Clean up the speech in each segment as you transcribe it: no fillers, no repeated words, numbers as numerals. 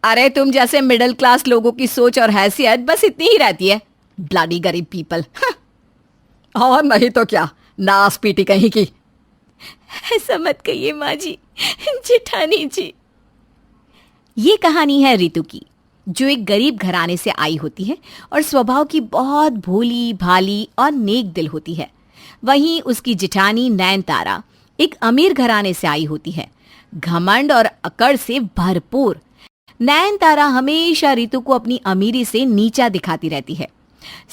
अरे तुम जैसे मिडिल क्लास लोगों की सोच और हैसियत बस इतनी ही रहती है। ब्लडी गरीब पीपल। और नहीं तो क्या, नास पीटी कहीं की। ऐसा मत कहिए माँ जी, जेठानी जी। ये कहानी है रितु की, जो एक गरीब घराने से आई होती है और स्वभाव की बहुत भोली भाली और नेक दिल होती है। वहीं उसकी जेठानी नयनतारा एक अमीर घराने से आई होती है, घमंड और अकड़ से भरपूर। नयनतारा हमेशा रितु को अपनी अमीरी से नीचा दिखाती रहती है।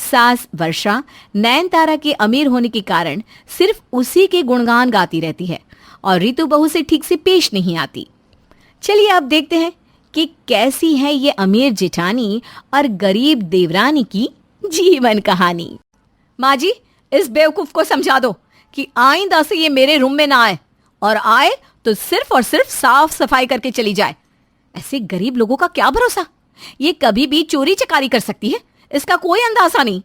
सास वर्षा नयनतारा के अमीर होने के कारण सिर्फ उसी के गुणगान गाती रहती है और रितु बहू से ठीक से पेश नहीं आती। चलिए अब देखते हैं कि कैसी है ये अमीर जेठानी और गरीब देवरानी की जीवन कहानी। माँ जी, इस बेवकूफ को समझा दो कि आइंदा से ये मेरे रूम में ना आए, और आए तो सिर्फ और सिर्फ साफ सफाई करके चली जाए। ऐसे गरीब लोगों का क्या भरोसा, ये कभी भी चोरी चकारी कर सकती है, इसका कोई अंदाजा नहीं।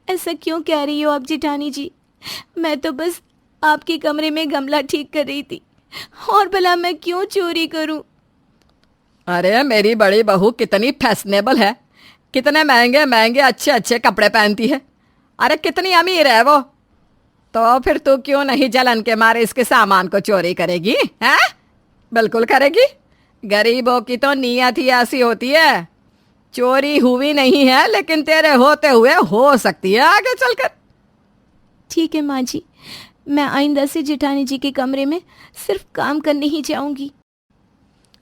ऐसा क्यों कह रही हो आप जेठानी जी? मैं तो बस आपके कमरे में गमला ठीक कर रही थी, और भला मैं क्यों चोरी करूं? अरे मेरी बड़ी बहू कितनी फैशनेबल है, कितने महंगे महंगे अच्छे अच्छे कपड़े पहनती है। अरे कितनी अमीर है वो, तो फिर तू क्यों नहीं जलन के मारे इसके सामान को चोरी करेगी? हैं? बिल्कुल करेगी। गरीबों की तो नीयत ही ऐसी होती है। चोरी हुई नहीं है, लेकिन तेरे होते हुए हो सकती है आगे चलकर। ठीक है माँ जी, मैं आइंदा से जेठानी जी के कमरे में सिर्फ काम करने ही जाऊंगी।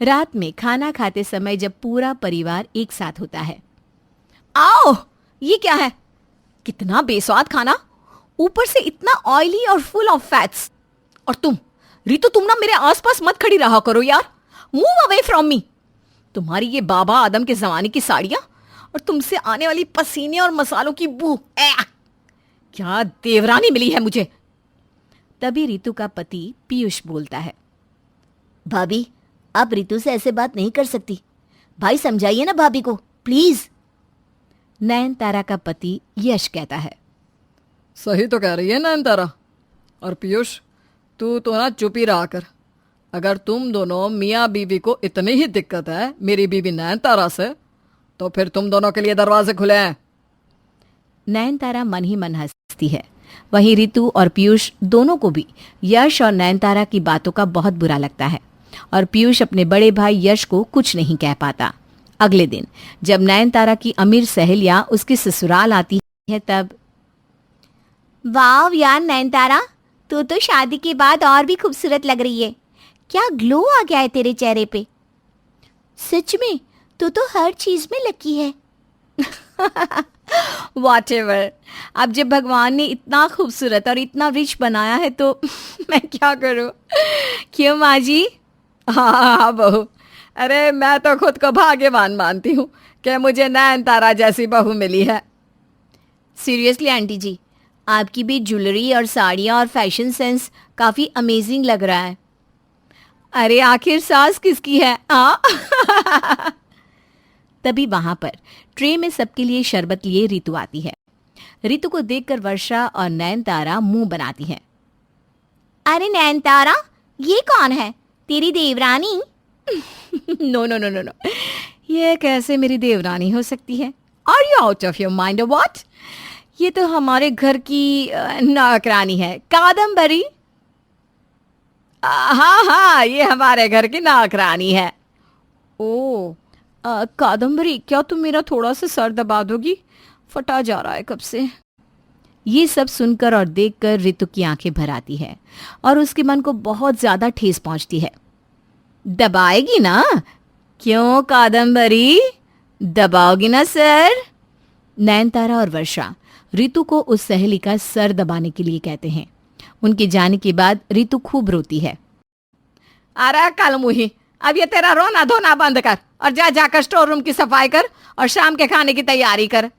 रात में खाना खाते समय जब पूरा परिवार एक साथ होता है। आओ, ये क्या है? कितना बेस्वाद खाना, ऊपर से इतना ऑयली और फुल ऑफ फैट्स। और तुम रितु, तुम ना मेरे आसपास मत खड़ी रहा करो यार। Move away from me. तुम्हारी ये बाबा आदम के जमाने की साड़ियां और तुमसे आने वाली पसीने और मसालों की बू, क्या देवरानी मिली है मुझे। तभी रितु का पति पीयूष बोलता है, भाभी, आप रितु से ऐसे बात नहीं कर सकती। भाई समझाइए ना भाभी को, प्लीज। नयनतारा का पति यश कहता है, सही तो कह रही है नयनतारा। और पीयूष, तू तो ना चुप ही रहा कर। अगर तुम दोनों मियाँ बीवी को इतनी ही दिक्कत है मेरी बीवी नयनतारा से, तो फिर तुम दोनों के लिए दरवाजे खुले हैं। नयनतारा मन ही मन हंसती है। वहीं रितु और पीयूष दोनों को भी यश और नयनतारा की बातों का बहुत बुरा लगता है, और पीयूष अपने बड़े भाई यश को कुछ नहीं कह पाता। अगले दिन जब नयनतारा की अमीर सहेलियां उसके ससुराल आती है तब, वाह यार नयनतारा, तू तो शादी के बाद और भी खूबसूरत लग रही है। क्या ग्लो आ गया है तेरे चेहरे पे। सच में तू तो हर चीज में लकी है। Whatever। अब जब भगवान ने इतना खूबसूरत और इतना रिच बनाया है तो मैं क्या करूं? क्यों माँ जी? हाँ बहू, अरे मैं तो खुद को भाग्यवान मानती हूँ कि मुझे नयनतारा जैसी बहू मिली है। सीरियसली आंटी जी, आपकी भी ज्वेलरी और साड़ियाँ और फैशन सेंस काफ़ी अमेजिंग लग रहा है। अरे आखिर सास किसकी है? तभी वहां पर ट्रे में सबके लिए शरबत लिए रितु आती है। रितु को देखकर वर्षा और नयनतारा मुंह बनाती हैं। अरे नयनतारा, ये कौन है? तेरी देवरानी? No no no no no, ये कैसे मेरी देवरानी हो सकती है? Are you out of your mind what? ये तो हमारे घर की नौकरानी है, कादम्बरी। हाँ हाँ, ये हमारे घर की नौकरानी है। ओ कादम्बरी, क्या तुम मेरा थोड़ा सा सर दबा दोगी? फटा जा रहा है कब से। ये सब सुनकर और देखकर रितु की आंखें भर आती है और उसके मन को बहुत ज्यादा ठेस पहुंचती है। दबाएगी ना? क्यों कादम्बरी, दबाओगी ना सर? नयनतारा और वर्षा रितु को उस सहेली का सर दबाने के लिए कहते हैं। उनके जाने के बाद रितु खूब रोती है। अरे कल मुही, अब ये तेरा रोना धोना बंद कर और जा जाकर स्टोर रूम की सफाई कर और शाम के खाने की तैयारी कर।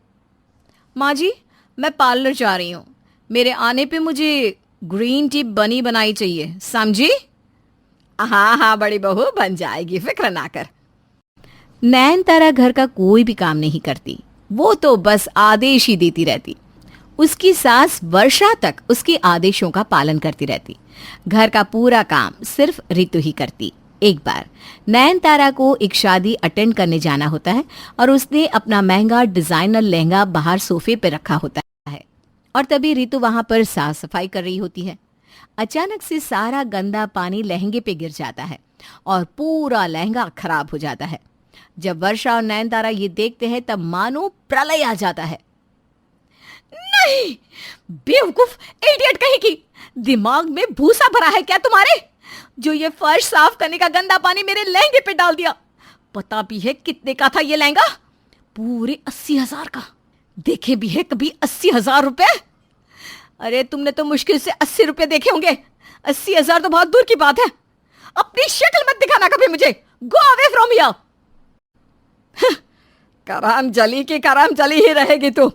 माँ जी, मैं पार्लर जा रही हूँ, मेरे आने पे मुझे ग्रीन टी बनी बनाई चाहिए, समझी? हाँ हाँ बड़ी बहू, बन जाएगी, फिक्र ना कर। नयनतारा घर का कोई भी काम नहीं करती, वो तो बस आदेश ही देती रहती। उसकी सास वर्षा तक उसके आदेशों का पालन करती रहती। घर का पूरा काम सिर्फ रितु ही करती। एक बार नयनतारा को एक शादी अटेंड करने जाना होता है और उसने अपना महंगा डिजाइनर लहंगा बाहर सोफे पे रखा होता है और तभी रितु वहां पर साफ सफाई कर रही होती है। अचानक से सारा गंदा पानी लहंगे पे गिर जाता है और पूरा लहंगा खराब हो जाता है। जब वर्षा और नयनतारा ये देखते हैं तब मानो प्रलय आ जाता है। नहीं, बेवकूफ, इडियट कहीं की, दिमाग में भूसा भरा है क्या तुम्हारे, जो ये फर्श साफ करने का गंदा पानी मेरे लहंगे पे डाल दिया। पता भी है कितने का था ये लहंगा? पूरे 80,000 का। देखे भी है कभी 80,000 रुपए? अरे तुमने तो मुश्किल से 80 रुपए देखे होंगे, 80,000 तो बहुत दूर की बात है। अपनी शक्ल मत दिखाना कभी मुझे। Go away from here. करम जली की करम जली ही रहेगी तू।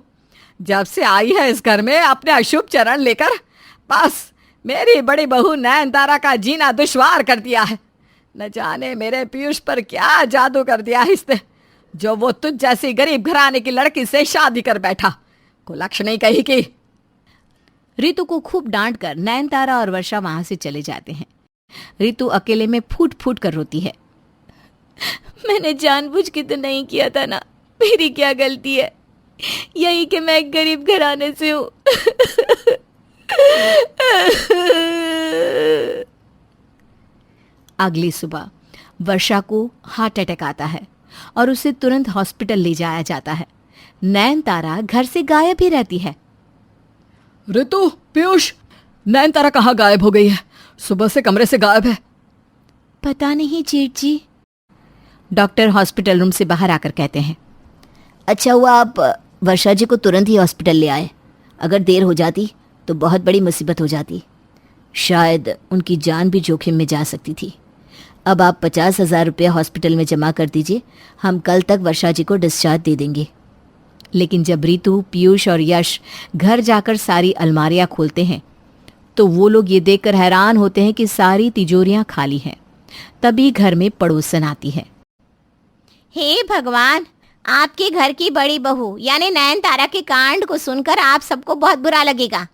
जब से आई है इस घर में अपने अशुभ चरण लेकर, बस मेरी बड़ी बहू नयनतारा का जीना दुश्वार कर दिया है। न जाने मेरे पीयूष पर क्या जादू कर दिया है इसने, जो वो तुझ जैसी गरीब घराने की लड़की से शादी कर बैठा। कुलक्ष नहीं कही की। रितु को खूब डांट कर नयनतारा और वर्षा वहां से चले जाते हैं। रितु अकेले में फूट फूट कर रोती है। मैंने जानबूझ के तो नहीं किया था ना, मेरी क्या गलती है? यही कि मैं एक गरीब घराने से हूँ। अगली सुबह वर्षा को हार्ट अटैक आता है और उसे तुरंत हॉस्पिटल ले जाया जाता है। नयनतारा घर से गायब ही रहती है। ऋतु, पीयूष, नयनतारा कहाँ गायब हो गई है? सुबह से कमरे से गायब है। पता नहीं जेठ जी। डॉक्टर हॉस्पिटल रूम से बाहर आकर कहते हैं, अच्छा हुआ आप वर्षा जी को तुरंत ही हॉस्पिटल ले आए। अगर देर हो जाती तो बहुत बड़ी मुसीबत हो जाती, शायद उनकी जान भी जोखिम में जा सकती थी। अब आप 50,000 रुपये हॉस्पिटल में जमा कर दीजिए, हम कल तक वर्षा जी को डिस्चार्ज दे देंगे। लेकिन जब रितु, पीयूष और यश घर जाकर सारी अलमारियां खोलते हैं तो वो लोग ये देखकर हैरान होते हैं कि सारी तिजोरियां खाली हैं। तभी घर में पड़ोसन आती है। हे भगवान, आपके घर की बड़ी बहू यानी नयनतारा के कांड को सुनकर आप सबको बहुत बुरा लगेगा,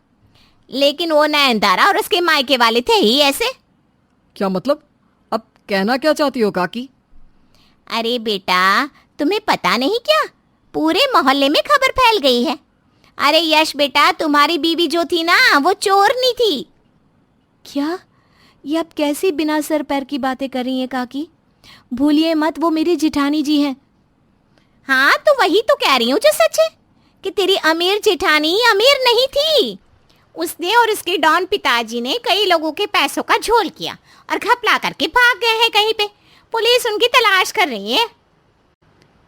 लेकिन वो नयनतारा और उसके मायके वाले थे ही ऐसे। क्या मतलब? अब कहना क्या चाहती हो काकी? अरे बेटा, तुम्हें पता नहीं क्या, पूरे मोहल्ले में खबर फैल गई है। अरे यश बेटा, तुम्हारी बीवी जो थी ना, वो चोरनी थी। क्या? ये आप कैसी बिना सर पैर की बातें कर रही हैं काकी? भूलिए मत, वो मेरी जिठानी जी हैं। हाँ, तो वही तो कह रही हूँ जो सच है कि तेरी अमीर जेठानी अमीर नहीं थी। उसने और उसके डॉन पिताजी ने कई लोगों के पैसों का झोल किया और घपला करके भाग गए हैं कहीं पे। पुलिस उनकी तलाश कर रही है।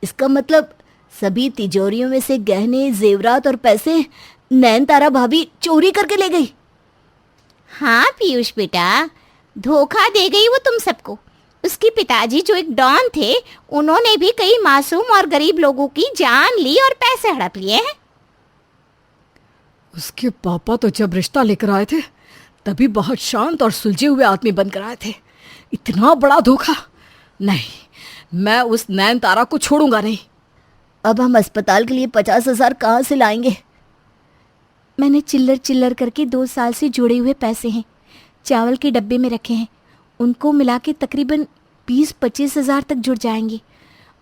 इसका मतलब सभी तिजोरियों में से गहने, जेवरात और पैसे नयनतारा भाभी चोरी करके ले गई। हाँ पीयूष बेटा, धोखा दे गई वो तुम सबको। उसके पिताजी जो एक डॉन थे, उन्होंने भी कई मासूम और गरीब लोगों की जान ली और पैसे हड़प लिए हैं। उसके पापा तो जब रिश्ता लेकर आए थे तभी बहुत शांत और सुलझे हुए आदमी बनकर आए थे। इतना बड़ा धोखा? नहीं, मैं उस नयनतारा को छोड़ूंगा नहीं। अब हम अस्पताल के लिए 50,000 कहाँ से लाएंगे? मैंने चिल्लर चिल्लर करके 2 साल से जुड़े हुए पैसे हैं, चावल के डब्बे में रखे हैं। उनको मिला के तकरीबन 20-25 हज़ार तक जुड़ जाएंगे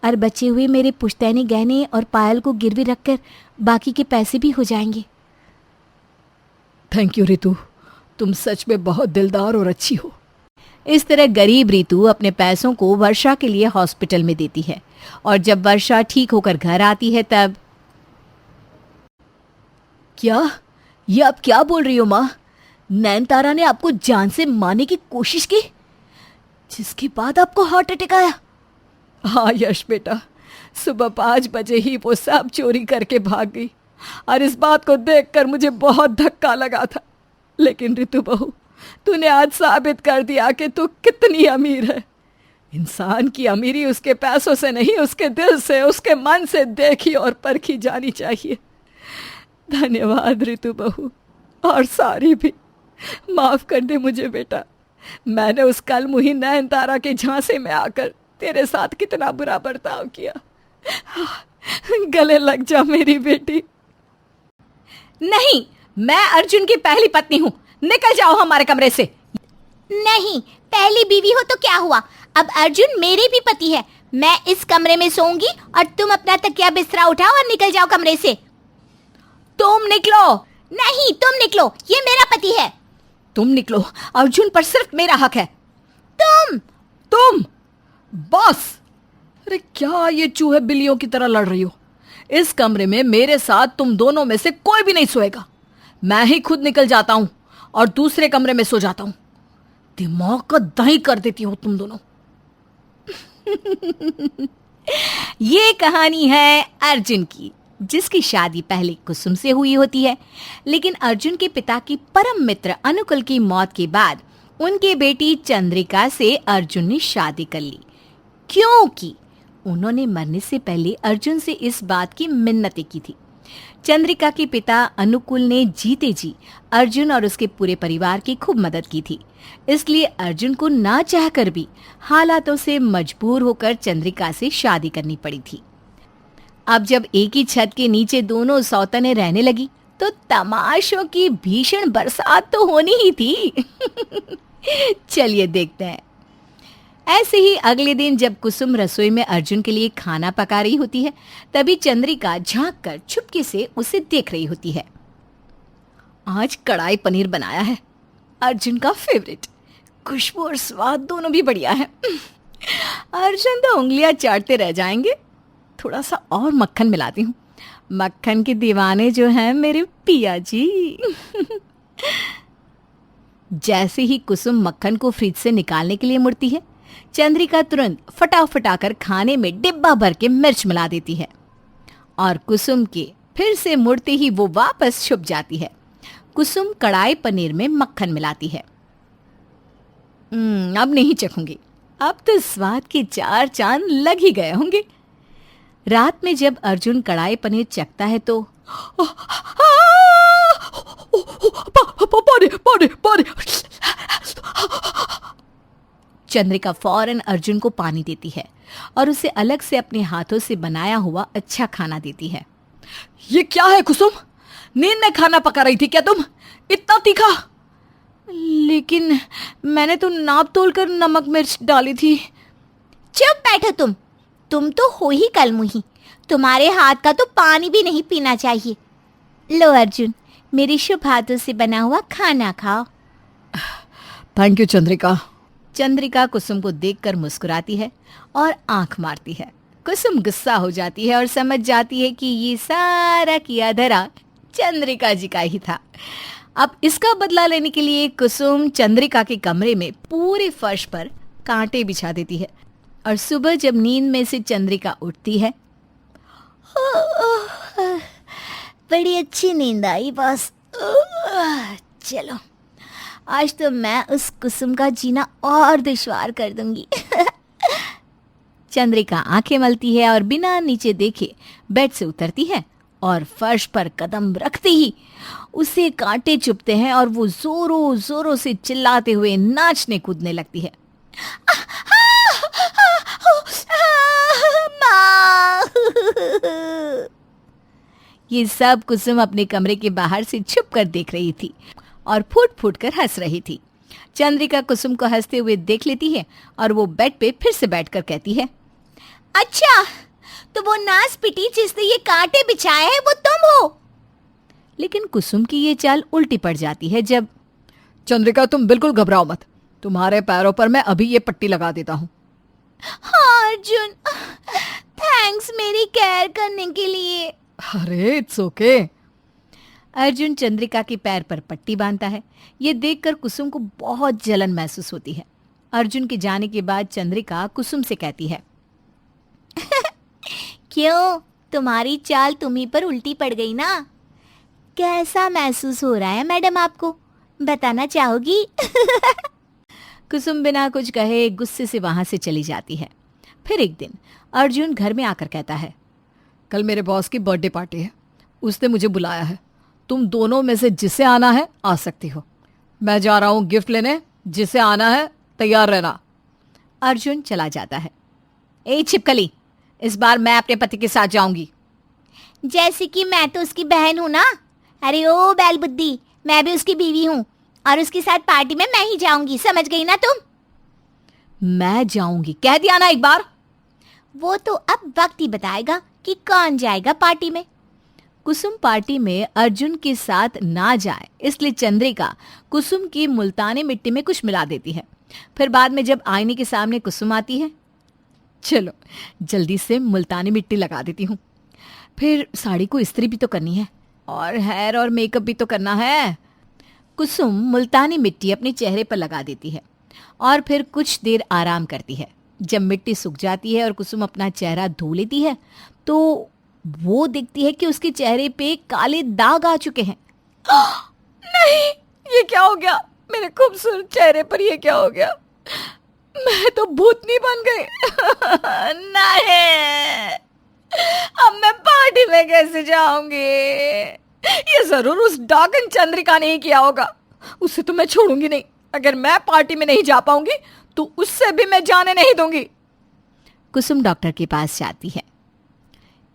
और बचे हुए मेरे पुश्तैनी गहने और पायल को गिरवी रखकर बाकी के पैसे भी हो जाएंगे। थैंक यू रितु, तुम सच में बहुत दिलदार और अच्छी हो। इस तरह गरीब रितु अपने पैसों को वर्षा के लिए हॉस्पिटल में देती है और जब वर्षा ठीक होकर घर आती है तब क्या? ये आप क्या बोल रही हो माँ? नयनतारा ने आपको जान से मारने की कोशिश की, जिसके बाद आपको हार्ट अटैक आया? हाँ यश बेटा, सुबह 5 बजे ही वो सब चोरी करके भाग गई और इस बात को देखकर मुझे बहुत धक्का लगा था। लेकिन रितु बहू, तूने आज साबित कर दिया कि तू कितनी अमीर है। इंसान की अमीरी उसके पैसों से नहीं, उसके दिल से, उसके मन से देखी और परखी जानी चाहिए। धन्यवाद रितु बहू, और सारी भी माफ कर दे मुझे बेटा। मैंने उस कल मुही नयनतारा के झांसे में आकर तेरे साथ कितना बुरा बर्ताव किया। गले लग जा मेरी बेटी। नहीं, मैं अर्जुन की पहली पत्नी हूं। निकल जाओ हमारे कमरे से। नहीं, पहली बीवी हो तो क्या हुआ, अब अर्जुन मेरे भी पति है। मैं इस कमरे में सोऊंगी और तुम अपना तकिया बिस्तरा उठाओ और निकल जाओ कमरे से। तुम निकलो। नहीं, तुम निकलो, ये मेरा पति है। तुम निकलो, अर्जुन पर सिर्फ मेरा हक है। तुम बस। अरे क्या ये चूहे बिल्लियों की तरह लड़ रही हो? इस कमरे में मेरे साथ तुम दोनों में से कोई भी नहीं सोएगा। मैं ही खुद निकल जाता हूं और दूसरे कमरे में सो जाता हूं। दिमाग का दही कर देती हो तुम दोनों। ये कहानी है अर्जुन की, जिसकी शादी पहले कुसुम से हुई होती है, लेकिन अर्जुन के पिता की परम मित्र अनुकुल की मौत के बाद उनके बेटी चंद्रिका से अर्जुन ने शादी कर ली, क्योंकि उन्होंने मरने से पहले अर्जुन से इस बात की मिन्नतें की थी। चंद्रिका के पिता अनुकुल ने जीते जी अर्जुन और उसके पूरे परिवार की खूब मदद की थी, इसलिए अर्जुन को ना चाहकर भी हालातों से मजबूर होकर चंद्रिका से शादी करनी पड़ी थी। अब जब एक ही छत के नीचे दोनों सौतनें रहने लगी तो तमाशों की भीषण बरसात तो होनी ही थी। चलिए देखते हैं। ऐसे ही अगले दिन जब कुसुम रसोई में अर्जुन के लिए खाना पका रही होती है, तभी चंद्रिका झांक कर चुपके से उसे देख रही होती है। आज कढ़ाई पनीर बनाया है, अर्जुन का फेवरेट। खुशबू और स्वाद दोनों भी बढ़िया है। अर्जुन तो उंगलियां चाटते रह जाएंगे। थोड़ा सा और मक्खन मिलाती हूँ। मक्खन के दीवाने जो हैं मेरे पिया जी। जैसे ही कुसुम मक्खन को फ्रिज से निकालने के लिए मुड़ती है, चंद्रिका तुरंत फटाफट आकर खाने में डिब्बा भर के मिर्च मिला देती है और कुसुम के फिर से मुड़ते ही वो वापस छुप जाती है। कुसुम कढ़ाई पनीर में मक्खन मिलाती है। अब नहीं चखूंगी, अब तो स्वाद के 4 चांद लग ही गए होंगे। रात में जब अर्जुन कढ़ाई पनीर चखता है तो पानी। चंद्रिका फौरन अर्जुन को पानी देती है और उसे अलग से अपने हाथों से बनाया हुआ अच्छा खाना देती है। ये क्या है कुसुम? नींद में खाना पका रही थी क्या तुम? इतना तीखा? लेकिन मैंने तो नाप तोल कर नमक मिर्च डाली थी। चुप बैठो तुम तो हो ही कलमुही। तुम्हारे हाथ का तो पानी भी नहीं पीना चाहिए। लो अर्जुन, मेरे शुभ हाथों से बना हुआ खाना खाओ। Thank you Chandrika. चंद्रिका कुसुम को देखकर मुस्कुराती है और आंख मारती है। कुसुम गुस्सा हो जाती है और समझ जाती है कि ये सारा किया धरा चंद्रिका जी का ही था। अब इसका बदला लेने के लिए कुसुम चंद्रिका के कमरे में पूरे फर्श पर कांटे बिछा देती है और सुबह जब नींद में से चंद्रिका उठती है, बड़ी अच्छी नींद आई बस। चलो, आज तो मैं उस कुसुम का जीना और दुश्वार कर दूंगी। चंद्रिका आंखें मलती है और बिना नीचे देखे बेड से उतरती है और फर्श पर कदम रखते ही उसे कांटे चुभते हैं और वो जोरों जोरों से चिल्लाते हुए नाचने कूदने लगती है। ये सब कुसुम अपने कमरे के बाहर से छुप कर देख रही थी और फूट फूट कर हंस रही थी। चंद्रिका कुसुम को हंसते हुए देख लेती है और वो बेड पे फिर से बैठकर कहती है, अच्छा, तो वो नास पिटी जिसने ये कांटे बिछाए हैं वो तुम हो। लेकिन कुसुम की ये चाल उल्टी पड़ जाती है जब चंद्रिका तुम बिल्कुल घबराओ मत, तुम्हारे पैरों पर मैं अभी ये पट्टी लगा देता हूँ। हाँ अर्जुन, थैंक्स मेरी केयर करने के लिए। अरे इट्स ओके। अर्जुन चंद्रिका के पैर पर पट्टी बांधता है। ये देखकर कुसुम को बहुत जलन महसूस होती है। अर्जुन के जाने के बाद चंद्रिका कुसुम से कहती है, क्यों, तुम्हारी चाल तुम्ही पर उल्टी पड़ गई ना? कैसा महसूस हो रहा है मैडम आपको, बताना चाहोगी? कुसुम बिना कुछ कहे गुस्से से वहां से चली जाती है। फिर एक दिन अर्जुन घर में आकर कहता है, कल मेरे बॉस की बर्थडे पार्टी है, उसने मुझे बुलाया है। तुम दोनों में से जिसे आना है आ सकती हो। मैं जा रहा हूँ गिफ्ट लेने, जिसे आना है तैयार रहना। अर्जुन चला जाता है। ए छिपकली, इस बार मैं अपने पति के साथ जाऊंगी। जैसे कि मैं तो उसकी बहन हूं ना। अरे ओ बैल बुद्धि, मैं भी उसकी बीवी हूँ। और उसके साथ पार्टी में मैं ही जाऊंगी, समझ गई ना तुम? मैं जाऊंगी कह दिया ना एक बार। वो तो अब वक्त ही बताएगा कि कौन जाएगा पार्टी में। कुसुम पार्टी में अर्जुन के साथ ना जाए इसलिए चंद्रिका कुसुम की मुल्तानी मिट्टी में कुछ मिला देती है। फिर बाद में जब आईने के सामने कुसुम आती है, चलो जल्दी से मुल्तानी मिट्टी लगा देती हूँ, फिर साड़ी को इस्त्री भी तो करनी है और हेयर और मेकअप भी तो करना है। कुसुम मुल्तानी मिट्टी अपने चेहरे पर लगा देती है और फिर कुछ देर आराम करती है। जब मिट्टी सूख जाती है और कुसुम अपना चेहरा धो लेती है तो वो देखती है कि उसके चेहरे पे काले दाग आ चुके हैं। नहीं, ये क्या हो गया? मेरे खूबसूरत चेहरे पर ये क्या हो गया? मैं तो भूतनी बन गई। नहीं, अब मैं पार्टी में कैसे जाऊंगी? ये जरूर उस डाकन चंद्रिका ने ही किया होगा। उसे तो मैं छोड़ूंगी नहीं। अगर मैं पार्टी में नहीं जा पाऊंगी तो उससे भी मैं जाने नहीं दूंगी। कुसुम डॉक्टर के पास जाती है।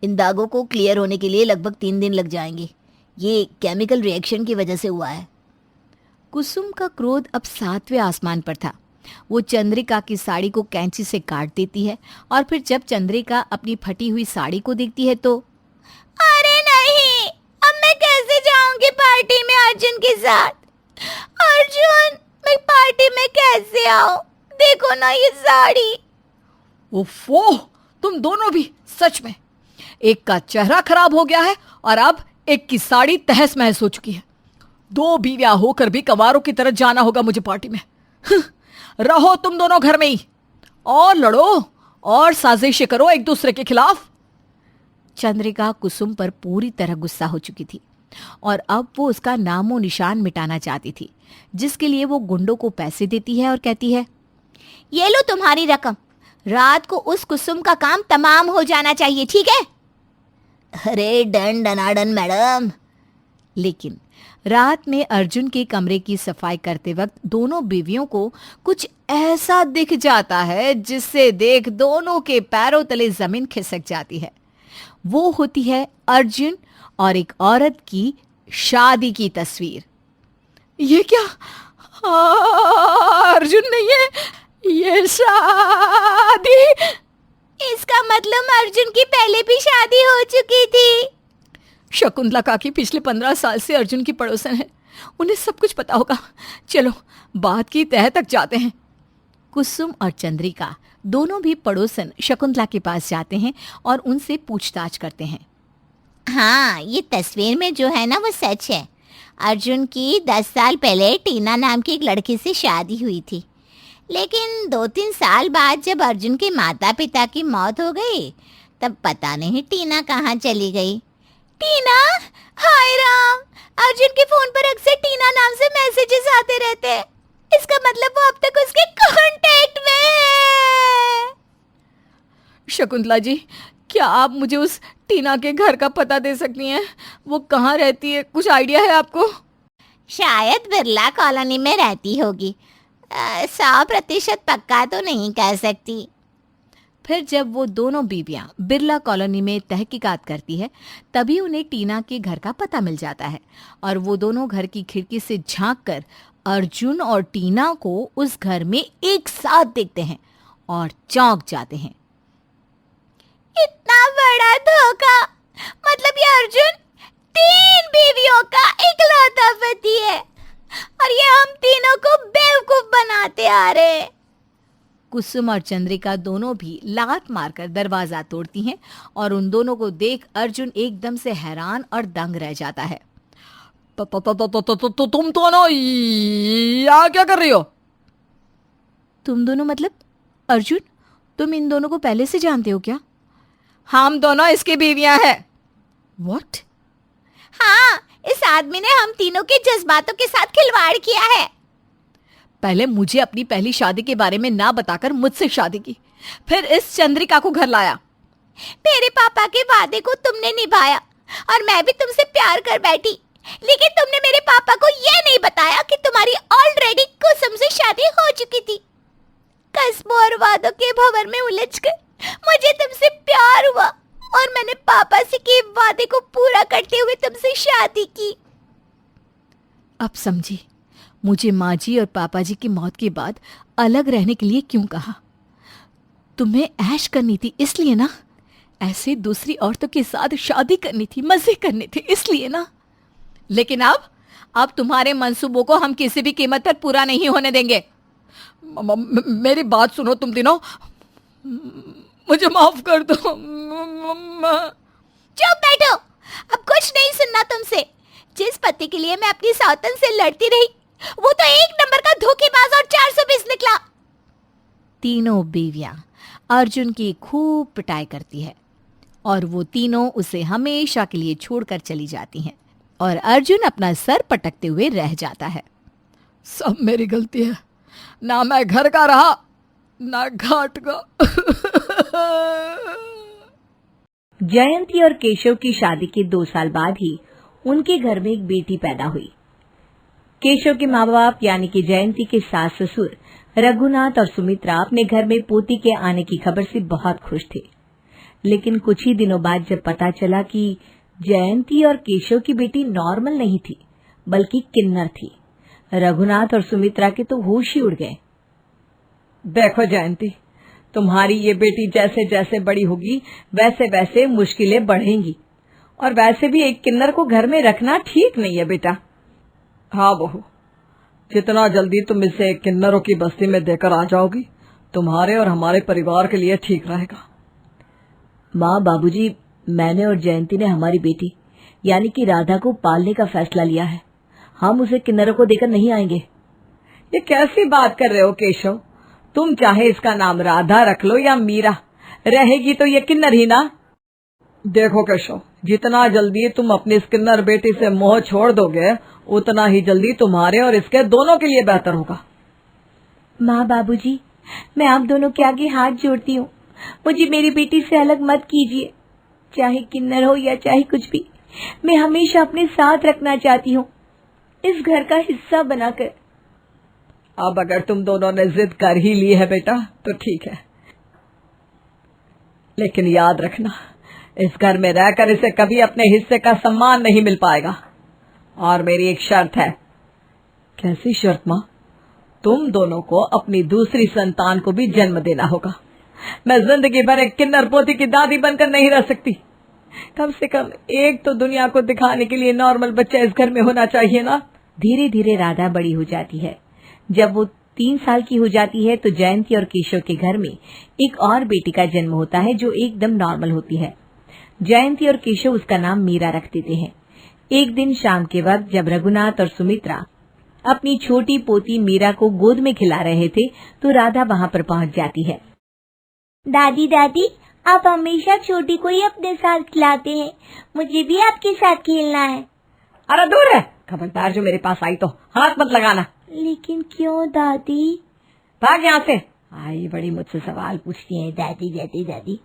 इन दागों को क्लियर होने के लिए लगभग 3 दिन लग जाएंगे। ये केमिकल रिएक्शन की वजह से हुआ है। कुसुम का क्रोध अब 7वें आसमान पर था। वो चंद्रिका की साड़ी को कैंची से काट देती है और फिर जब चंद्रिका अपनी फटी हुई साड़ी को देखती है तो अरे नहीं, अब मैं कैसे जाऊंगी पार्टी में अर्जुन के साथ? अर्जुन, मैं पार्टी में कैसे आऊं? देखो ना ये साड़ी। ओफो, तुम दोनों भी सच में। एक का चेहरा खराब हो गया है और अब एक की साड़ी तहस महस हो चुकी है। 2 बीवियां होकर भी कंवारों की तरह जाना होगा मुझे पार्टी में। रहो तुम दोनों घर में ही और लड़ो और साजिशें करो एक दूसरे के खिलाफ। चंद्रिका कुसुम पर पूरी तरह गुस्सा हो चुकी थी और अब वो उसका नामो निशान मिटाना चाहती थी, जिसके लिए वो गुंडों को पैसे देती है और कहती है, ये लो तुम्हारी रकम। रात को उस कुसुम का काम तमाम हो जाना चाहिए, ठीक है? अरे डन डनाडन मैडम। लेकिन रात में अर्जुन के कमरे की सफाई करते वक्त दोनों बीवियों को कुछ ऐसा दिख जाता है जिससे देख दोनों के पैरों तले जमीन खिसक जाती है। वो होती है अर्जुन और एक औरत की शादी की तस्वीर। ये क्या? अर्जुन नहीं है, ये शादी। इसका मतलब अर्जुन की पहले भी शादी हो चुकी थी। शकुंतला काकी पिछले 15 साल से अर्जुन की पड़ोसन है। उन्हें सब कुछ पता होगा। चलो बात की तह तक जाते हैं। कुसुम और चंद्रिका दोनों भी पड़ोसन शकुंतला के पास जाते हैं और उनसे पूछताछ करते हैं। हाँ, ये तस्वीर में जो है ना वो सच है। अर्जुन की 10 साल पहले टीना नाम की एक लड़की से शादी हुई थी, लेकिन 2-3 साल बाद जब अर्जुन के माता पिता की मौत हो गई तब पता नहीं टीना कहाँ चली गई। टीना? हाय राम, अर्जुन के फोन पर अक्सर टीना नाम से मैसेजेस आते रहते हैं। इसका मतलब वो अब तक उसके कांटेक्ट में है। शकुंतला जी, क्या आप मुझे उस टीना के घर का पता दे सकती हैं? वो कहाँ रहती है? कुछ आइडिया है आपको? शायद बिरला कॉलोनी में रहती होगी। 100% पक्का तो नहीं कह सकती। फिर जब वो दोनों बीवियां बिरला कॉलोनी में तहकीकात करती है तभी उन्हें टीना के घर का पता मिल जाता है और वो दोनों घर की खिड़की से झांककर अर्जुन और टीना को उस घर में एक साथ देखते हैं और चौंक जाते हैं। इतना बड़ा धोखा! मतलब ये अर्जुन 3 बीवियों का इकलौता पति है और ये हम तीनों को बेवकूफ बनाते आ रहे हैं। कुसुम और चंद्रिका दोनों भी लात मारकर दरवाजा तोड़ती हैं और उन दोनों को देख अर्जुन एकदम से हैरान और दंग रह जाता है। तुम तो ना यहाँ क्या कर रही हो? तुम दोनों मतलब? अर्जुन, तुम इन दोनों को पहले से जानते हो क्या? हम दोनों इसकी बीवियां हैं। What? हाँ, इस आदमी ने हम तीनों के जज्बातों के साथ खिलवाड़ किया है। पहले मुझे अपनी पहली शादी के बारे में ना बताकर मुझसे शादी की, फिर इस चंद्रिका को घर लाया। मेरे पापा के वादे को तुमने निभाया और मैं भी तुमसे प्यार कर बैठी, लेकिन तुमने मेरे पापा को यह नहीं बताया कि तुम्हारी ऑलरेडी कुसुम से शादी हो चुकी थी। कस्मों और वादों के भंवर में उलझकर मुझे तुमसे प्यार हुआ और मैंने पापा से किए वादे को पूरा करते हुए तुमसे शादी की। अब समझी, मुझे माँ जी और पापा जी की मौत के बाद अलग रहने के लिए क्यों कहा? तुम्हें ऐश करनी थी इसलिए ना? ऐसे दूसरी औरतों के साथ शादी करनी थी, मजे करने थे इसलिए ना? लेकिन अब तुम्हारे मंसूबों को हम किसी भी कीमत पर पूरा नहीं होने देंगे। मेरी बात सुनो तुम तीनों, मुझे माफ कर दो। चुप बैठो, अब कुछ नहीं सुनना तुमसे। जिस पति के लिए मैं अपनी सौतन से लड़ती रही, वो तो एक नंबर का धोखेबाज और 420 निकला। तीनों बीवियां अर्जुन की खूब पिटाई करती है और वो तीनों उसे हमेशा के लिए छोड़कर चली जाती हैं और अर्जुन अपना सर पटकते हुए रह जाता है। सब मेरी गलती है, ना मैं घर का रहा ना घाट का। जयंती और केशव की शादी के 2 साल बाद ही उनके घर में एक बेटी पैदा हुई। केशव के माँ बाप यानी कि जयंती के सास ससुर रघुनाथ और सुमित्रा अपने घर में पोती के आने की खबर से बहुत खुश थे। लेकिन कुछ ही दिनों बाद जब पता चला कि जयंती और केशव की बेटी नॉर्मल नहीं थी बल्कि किन्नर थी, रघुनाथ और सुमित्रा के तो होश ही उड़ गए। देखो जयंती, तुम्हारी ये बेटी जैसे जैसे बड़ी होगी वैसे वैसे मुश्किलें बढ़ेंगी, और वैसे भी एक किन्नर को घर में रखना ठीक नहीं है बेटा। हाँ बहू, जितना जल्दी तुम इसे किन्नरों की बस्ती में देकर आ जाओगी, तुम्हारे और हमारे परिवार के लिए ठीक रहेगा। माँ बाबूजी, मैंने और जयंती ने हमारी बेटी यानी कि राधा को पालने का फैसला लिया है। हम उसे किन्नरों को देकर नहीं आएंगे। ये कैसी बात कर रहे हो केशव? तुम चाहे इसका नाम राधा रख लो या मीरा, रहेगी तो ये किन्नर ही ना। देखो केशव, जितना जल्दी तुम अपनी इस किन्नर बेटी से मोह छोड़ दोगे उतना ही जल्दी तुम्हारे और इसके दोनों के लिए बेहतर होगा। माँ बाबूजी, मैं आप दोनों के आगे हाथ जोड़ती हूँ, मुझे मेरी बेटी से अलग मत कीजिए। चाहे किन्नर हो या चाहे कुछ भी, मैं हमेशा अपने साथ रखना चाहती हूँ, इस घर का हिस्सा बनाकर। अब अगर तुम दोनों ने जिद कर ही ली है बेटा तो ठीक है, लेकिन याद रखना, इस घर में रहकर इसे कभी अपने हिस्से का सम्मान नहीं मिल पाएगा। और मेरी एक शर्त है। कैसी शर्त माँ? तुम दोनों को अपनी दूसरी संतान को भी जन्म देना होगा। मैं जिंदगी भर एक किन्नर पोती की दादी बनकर नहीं रह सकती। कम से कम एक तो दुनिया को दिखाने के लिए नॉर्मल बच्चा इस घर में होना चाहिए ना। धीरे धीरे राधा बड़ी हो जाती है। जब वो 3 साल की हो जाती है तो जयंती और केशव के घर में एक और बेटी का जन्म होता है जो एकदम नॉर्मल होती है। जयंती और केशव उसका नाम मीरा रख देते हैं। एक दिन शाम के वक्त जब रघुनाथ और सुमित्रा अपनी छोटी पोती मीरा को गोद में खिला रहे थे तो राधा वहां पर पहुंच जाती है। दादी दादी, आप हमेशा छोटी को ही अपने साथ खिलाते हैं, मुझे भी आपके साथ खेलना है। अरे दूर है, खबरदार जो मेरे पास आई तो हाथ मत लगाना। लेकिन क्यों दादी? भाग यहाँ से। आई बड़ी मुझसे सवाल पूछती है दादी दादी दादी।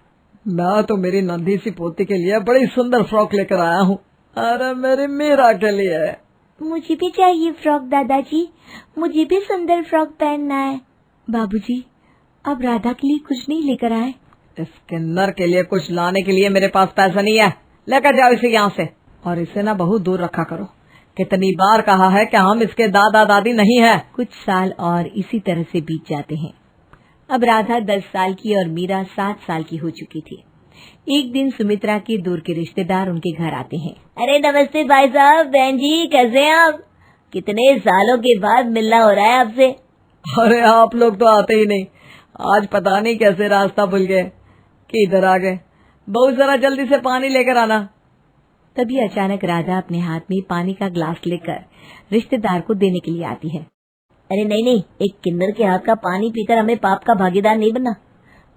मैं तो मेरी नंदी सी पोती के लिए बड़ी सुंदर फ्रॉक लेकर आया हूँ। अरे मेरी मीरा के लिए। मुझे भी चाहिए फ्रॉक दादाजी, मुझे भी सुंदर फ्रॉक पहनना है। बाबूजी, अब राधा के लिए कुछ नहीं लेकर आए? इस किन्नर के लिए कुछ लाने के लिए मेरे पास पैसा नहीं है। लेकर जाओ इसे यहाँ से, और इसे ना बहुत दूर रखा करो। कितनी बार कहा है कि हम इसके दादा दादी नहीं है। कुछ साल और इसी तरह से बीत जाते हैं। अब राधा 10 साल की और मीरा 7 साल की हो चुकी थी। एक दिन सुमित्रा के दूर के रिश्तेदार उनके घर आते हैं। अरे नमस्ते भाई साहब, बहन जी, कैसे हैं आप? कितने सालों के बाद मिलना हो रहा है आपसे। अरे आप लोग तो आते ही नहीं, आज पता नहीं कैसे रास्ता भूल गए कि इधर आ गए। बहुत जरा जल्दी से पानी लेकर आना। तभी अचानक राधा अपने हाथ में पानी का ग्लास लेकर रिश्तेदार को देने के लिए आती है। अरे नहीं नहीं, एक किन्नर के हाथ का पानी पीकर हमें पाप का भागीदार नहीं बनना।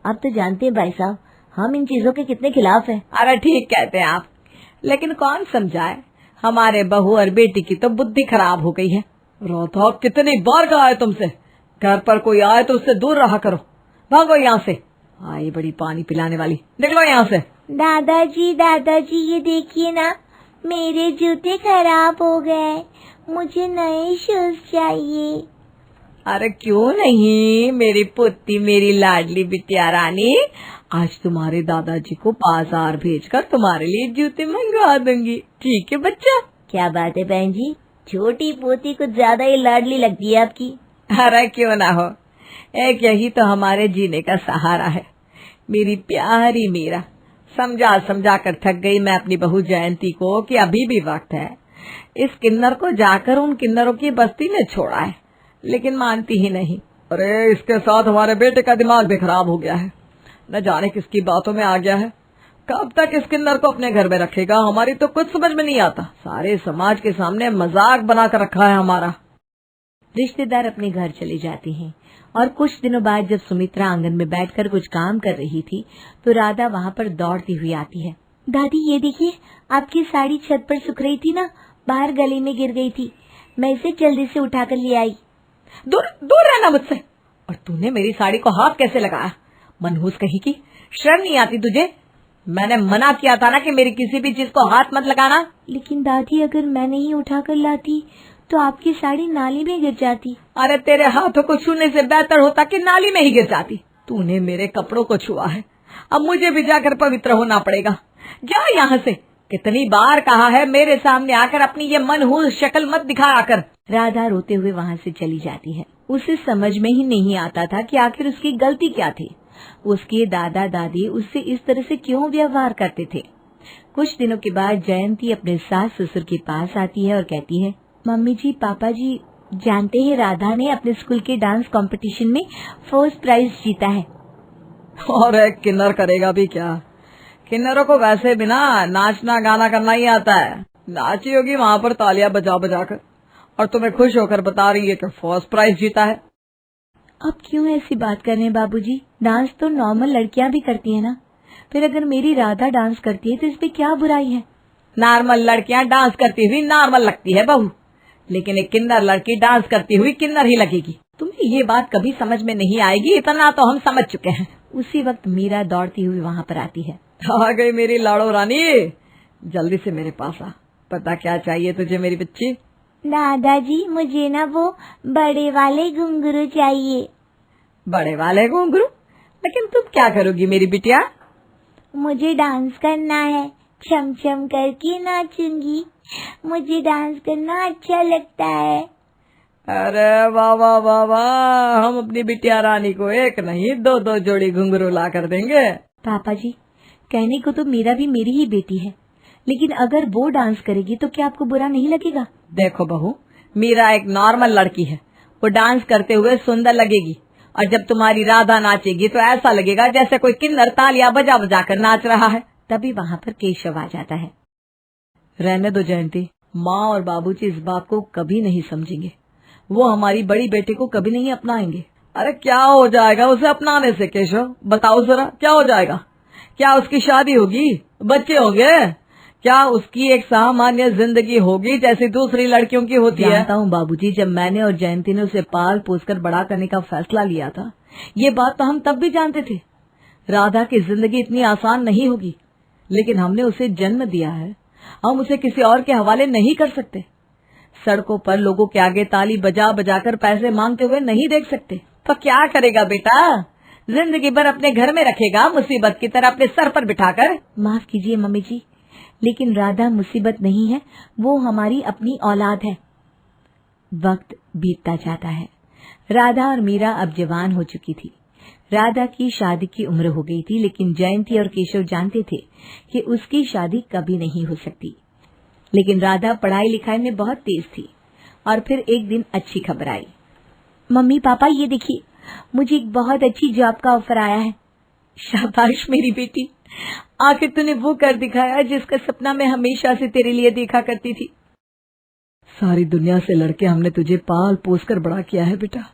आप तो जानते हैं भाई साहब, हम इन चीजों के कितने खिलाफ हैं। अरे ठीक कहते हैं आप, लेकिन कौन समझाए, हमारे बहू और बेटी की तो बुद्धि खराब हो गई है। राधा, कितनी बार कहा है तुमसे, घर पर कोई आए तो उससे दूर रहा करो। भागो यहाँ से। आई बड़ी पानी पिलाने वाली, निकलो यहाँ से। दादाजी ये देखिए ना, मेरे जूते खराब हो गए, मुझे नए शूज चाहिए। अरे क्यों नहीं मेरी पुत्ती, मेरी लाडली बिटिया रानी, आज तुम्हारे दादाजी को बाजार भेजकर तुम्हारे लिए जूते मंगवा दूंगी। ठीक है बच्चा? क्या बात है बहन जी, छोटी पोती कुछ ज्यादा ही लाडली लगती है आपकी। अरे क्यों ना हो, एक यही तो हमारे जीने का सहारा है। मेरी प्यारी मीरा, समझा समझा कर थक गई मैं अपनी बहू जयंती को कि अभी भी वक्त है। इस किन्नर को जाकर उन किन्नरों की बस्ती में छोड़ा है, लेकिन मानती ही नहीं। अरे इसके साथ हमारे बेटे का दिमाग भी खराब हो गया है, न जाने किसकी बातों में आ गया है। कब तक इस किन्नर को अपने घर में रखेगा, हमारी तो कुछ समझ में नहीं आता। सारे समाज के सामने मजाक बना कर रखा है हमारा। रिश्तेदार अपने घर चले जाते हैं और कुछ दिनों बाद जब सुमित्रा आंगन में बैठकर कुछ काम कर रही थी तो राधा वहाँ पर दौड़ती हुई आती है। दादी ये देखिए, आपकी साड़ी छत पर सूख रही थी ना, बाहर गली में गिर गई थी, मैं इसे जल्दी से उठाकर ले आई। दूर दूर रहना मुझसे। और तूने मेरी साड़ी को हाथ कैसे लगाया? मनहूस कहीं की, शर्म नहीं आती तुझे? मैंने मना किया था ना कि मेरी किसी भी चीज को हाथ मत लगाना। लेकिन दादी अगर मैं नहीं उठाकर लाती तो आपकी साड़ी नाली में गिर जाती। अरे तेरे हाथों को छूने से बेहतर होता कि नाली में ही गिर जाती। तूने मेरे कपड़ों को छुआ है, अब मुझे भी जाकर पवित्र होना पड़ेगा। जा यहाँ से। कितनी बार कहा है मेरे सामने आकर अपनी ये मनहूस शक्ल मत दिखाया कर। राधा रोते हुए वहाँ से चली जाती है। उसे समझ में ही नहीं आता था कि आखिर उसकी गलती क्या थी। उसके दादा दादी उससे इस तरह से क्यों व्यवहार करते थे। कुछ दिनों के बाद जयंती अपने सास ससुर के पास आती है और कहती है, मम्मी जी, पापा जी, जानते हैं राधा ने अपने स्कूल के डांस कंपटीशन में फर्स्ट प्राइज जीता है। और एक किन्नर करेगा भी क्या? किन्नरों को वैसे भी ना नाचना गाना करना ही आता है। नाची होगी वहाँ पर तालियां बजा बजा कर, और तुम्हें खुश होकर बता रही है कि फर्स्ट प्राइज जीता है। अब क्यों ऐसी बात कर रहे हैं बाबूजी? डांस तो नॉर्मल लड़कियां भी करती है ना। फिर अगर मेरी राधा डांस करती है तो इसमें क्या बुराई है? नॉर्मल लड़कियां डांस करती हुई नॉर्मल लगती है बहू, लेकिन एक किन्नर लड़की डांस करती हुई किन्नर ही लगेगी। तुम्हें ये बात कभी समझ में नहीं आएगी, इतना तो हम समझ चुके हैं। उसी वक्त मीरा दौड़ती हुई वहाँ पर आती है। आ गई मेरी लाड़ो रानी, जल्दी से मेरे पास आ। पता क्या चाहिए तुझे मेरी बच्ची? दादाजी, मुझे ना वो बड़े वाले घुंघरू चाहिए। बड़े वाले घुंघरू? लेकिन तुम क्या करोगी मेरी बिटिया? मुझे डांस करना है, छम छम करके नाचूंगी। मुझे डांस करना अच्छा लगता है। अरे वाह वाह वाह वाह, हम अपनी बिटिया रानी को एक नहीं दो दो जोड़ी घुंघरू ला कर देंगे। पापा जी, कहने को तो मीरा भी मेरी ही बेटी है, लेकिन अगर वो डांस करेगी तो क्या आपको बुरा नहीं लगेगा? देखो बहू, मीरा एक नॉर्मल लड़की है, वो डांस करते हुए सुंदर लगेगी, और जब तुम्हारी राधा नाचेगी तो ऐसा लगेगा जैसे कोई किन्नर तालियां बजा बजा कर नाच रहा है। तभी वहाँ पर केशव आ जाता है। रहने दो जयंती, माँ और बाबूजी इस बात को कभी नहीं समझेंगे, वो हमारी बड़ी बेटी को कभी नहीं अपनाएंगे। अरे क्या हो जाएगा उसे अपनाने से केशव? बताओ जरा, क्या हो जाएगा? क्या उसकी शादी होगी, बच्चे होंगे? क्या उसकी एक सामान्य जिंदगी होगी जैसी दूसरी लड़कियों की होती है? जानता हूँ बाबूजी, जब मैंने और जयंती ने उसे पाल पोस कर बड़ा करने का फैसला लिया था, ये बात तो हम तब भी जानते थे। राधा की जिंदगी इतनी आसान नहीं होगी, लेकिन हमने उसे जन्म दिया है, हम उसे किसी और के हवाले नहीं कर सकते। सड़कों पर लोगों के आगे ताली बजा बजा कर पैसे मांगते हुए नहीं देख सकते। तो क्या करेगा बेटा? जिंदगी भर अपने घर में रखेगा, मुसीबत की तरह अपने सर पर बिठाकर। माफ कीजिए मम्मी जी, लेकिन राधा मुसीबत नहीं है, वो हमारी अपनी औलाद है। वक्त बीतता जाता है। राधा और मीरा अब जवान हो चुकी थी। राधा की शादी की उम्र हो गई थी, लेकिन जयंती और केशव जानते थे कि उसकी शादी कभी नहीं हो सकती। लेकिन राधा पढ़ाई लिखाई में बहुत तेज थी, और फिर एक दिन अच्छी खबर आई। मम्मी पापा, ये देखिए, मुझे एक बहुत अच्छी जॉब का ऑफर आया है। शाबाश मेरी बेटी, आखिर तूने वो कर दिखाया जिसका सपना मैं हमेशा से तेरे लिए देखा करती थी। सारी दुनिया से लड़के हमने तुझे पाल पोस कर बड़ा किया है बेटा,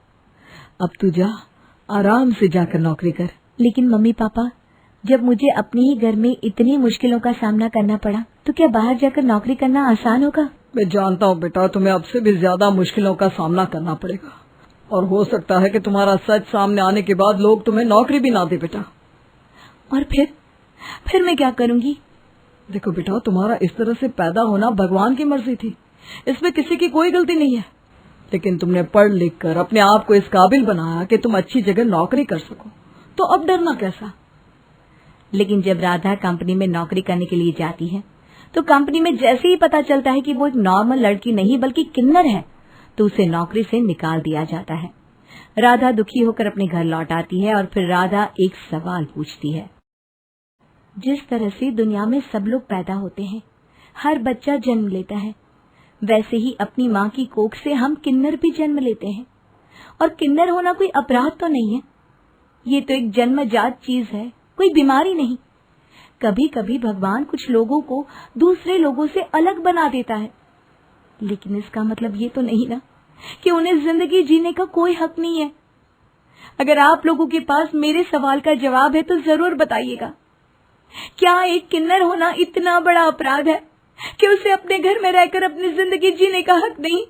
अब तू जा, आराम से जाकर नौकरी कर। लेकिन मम्मी पापा, जब मुझे अपने ही घर में इतनी मुश्किलों का सामना करना पड़ा, तो क्या बाहर जाकर नौकरी करना आसान होगा? मैं जानता हूँ बेटा, तुम्हें अब से भी ज्यादा मुश्किलों का सामना करना पड़ेगा, और हो सकता है कि तुम्हारा सच सामने आने के बाद लोग तुम्हें नौकरी भी ना दे बेटा। और फिर मैं क्या करूँगी? देखो बेटा, तुम्हारा इस तरह से पैदा होना भगवान की मर्जी थी, इसमें किसी की कोई गलती नहीं है, लेकिन तुमने पढ़ लिख कर अपने आप को इस काबिल बनाया कि तुम अच्छी जगह नौकरी कर सको, तो अब डरना कैसा? लेकिन जब राधा कंपनी में नौकरी करने के लिए जाती है तो कंपनी में जैसे ही पता चलता है कि वो एक नॉर्मल लड़की नहीं बल्कि किन्नर है, तो उसे नौकरी से निकाल दिया जाता है। राधा दुखी होकर अपने घर लौट आती है और फिर राधा एक सवाल पूछती है। जिस तरह से दुनिया में सब लोग पैदा होते हैं, हर बच्चा जन्म लेता है, वैसे ही अपनी माँ की कोख से हम किन्नर भी जन्म लेते हैं। और किन्नर होना कोई अपराध तो नहीं है, ये तो एक जन्मजात चीज है, कोई बीमारी नहीं। कभी कभी भगवान कुछ लोगों को दूसरे लोगों से अलग बना देता है, लेकिन इसका मतलब ये तो नहीं ना कि उन्हें जिंदगी जीने का कोई हक नहीं है। अगर आप लोगों के पास मेरे सवाल का जवाब है तो जरूर बताइएगा। क्या एक किन्नर होना इतना बड़ा अपराध है कि उसे अपने घर में रहकर अपनी जिंदगी जीने का हक नहीं,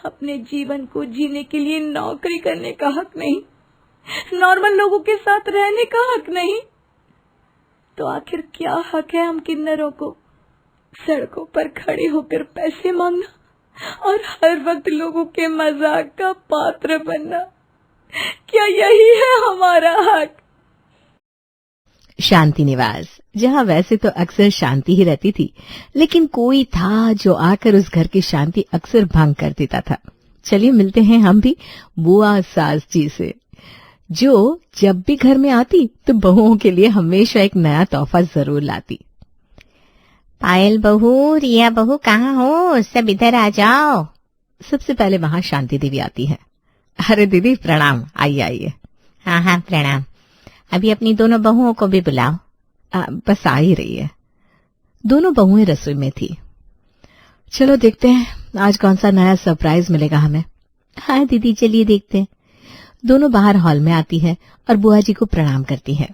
अपने जीवन को जीने के लिए नौकरी करने का हक नहीं, नॉर्मल लोगों के साथ रहने का हक नहीं? तो आखिर क्या हक है हम किन्नरों को सड़कों पर खड़े होकर पैसे मांगना और हर वक्त लोगों के मजाक का पात्र बनना? क्या यही है हमारा हक? शांति निवास, जहाँ वैसे तो अक्सर शांति ही रहती थी, लेकिन कोई था जो आकर उस घर की शांति अक्सर भंग कर देता था। चलिए मिलते हैं हम भी बुआ सास जी से, जो जब भी घर में आती तो बहुओं के लिए हमेशा एक नया तोहफा जरूर लाती। पायल बहू, रिया बहू, कहाँ हो? सब इधर आ जाओ। सबसे पहले वहां शांति देवी आती है। अरे दीदी प्रणाम, आइए आइए। हाँ हाँ प्रणाम। अभी अपनी दोनों बहुओं को भी बुलाओ। बस आ ही रही है। दोनों बहुएं रसोई में थी। चलो देखते हैं आज कौन सा नया सरप्राइज मिलेगा हमें। हाँ दीदी चलिए देखते हैं। दोनों बाहर हॉल में आती है और बुआ जी को प्रणाम करती है।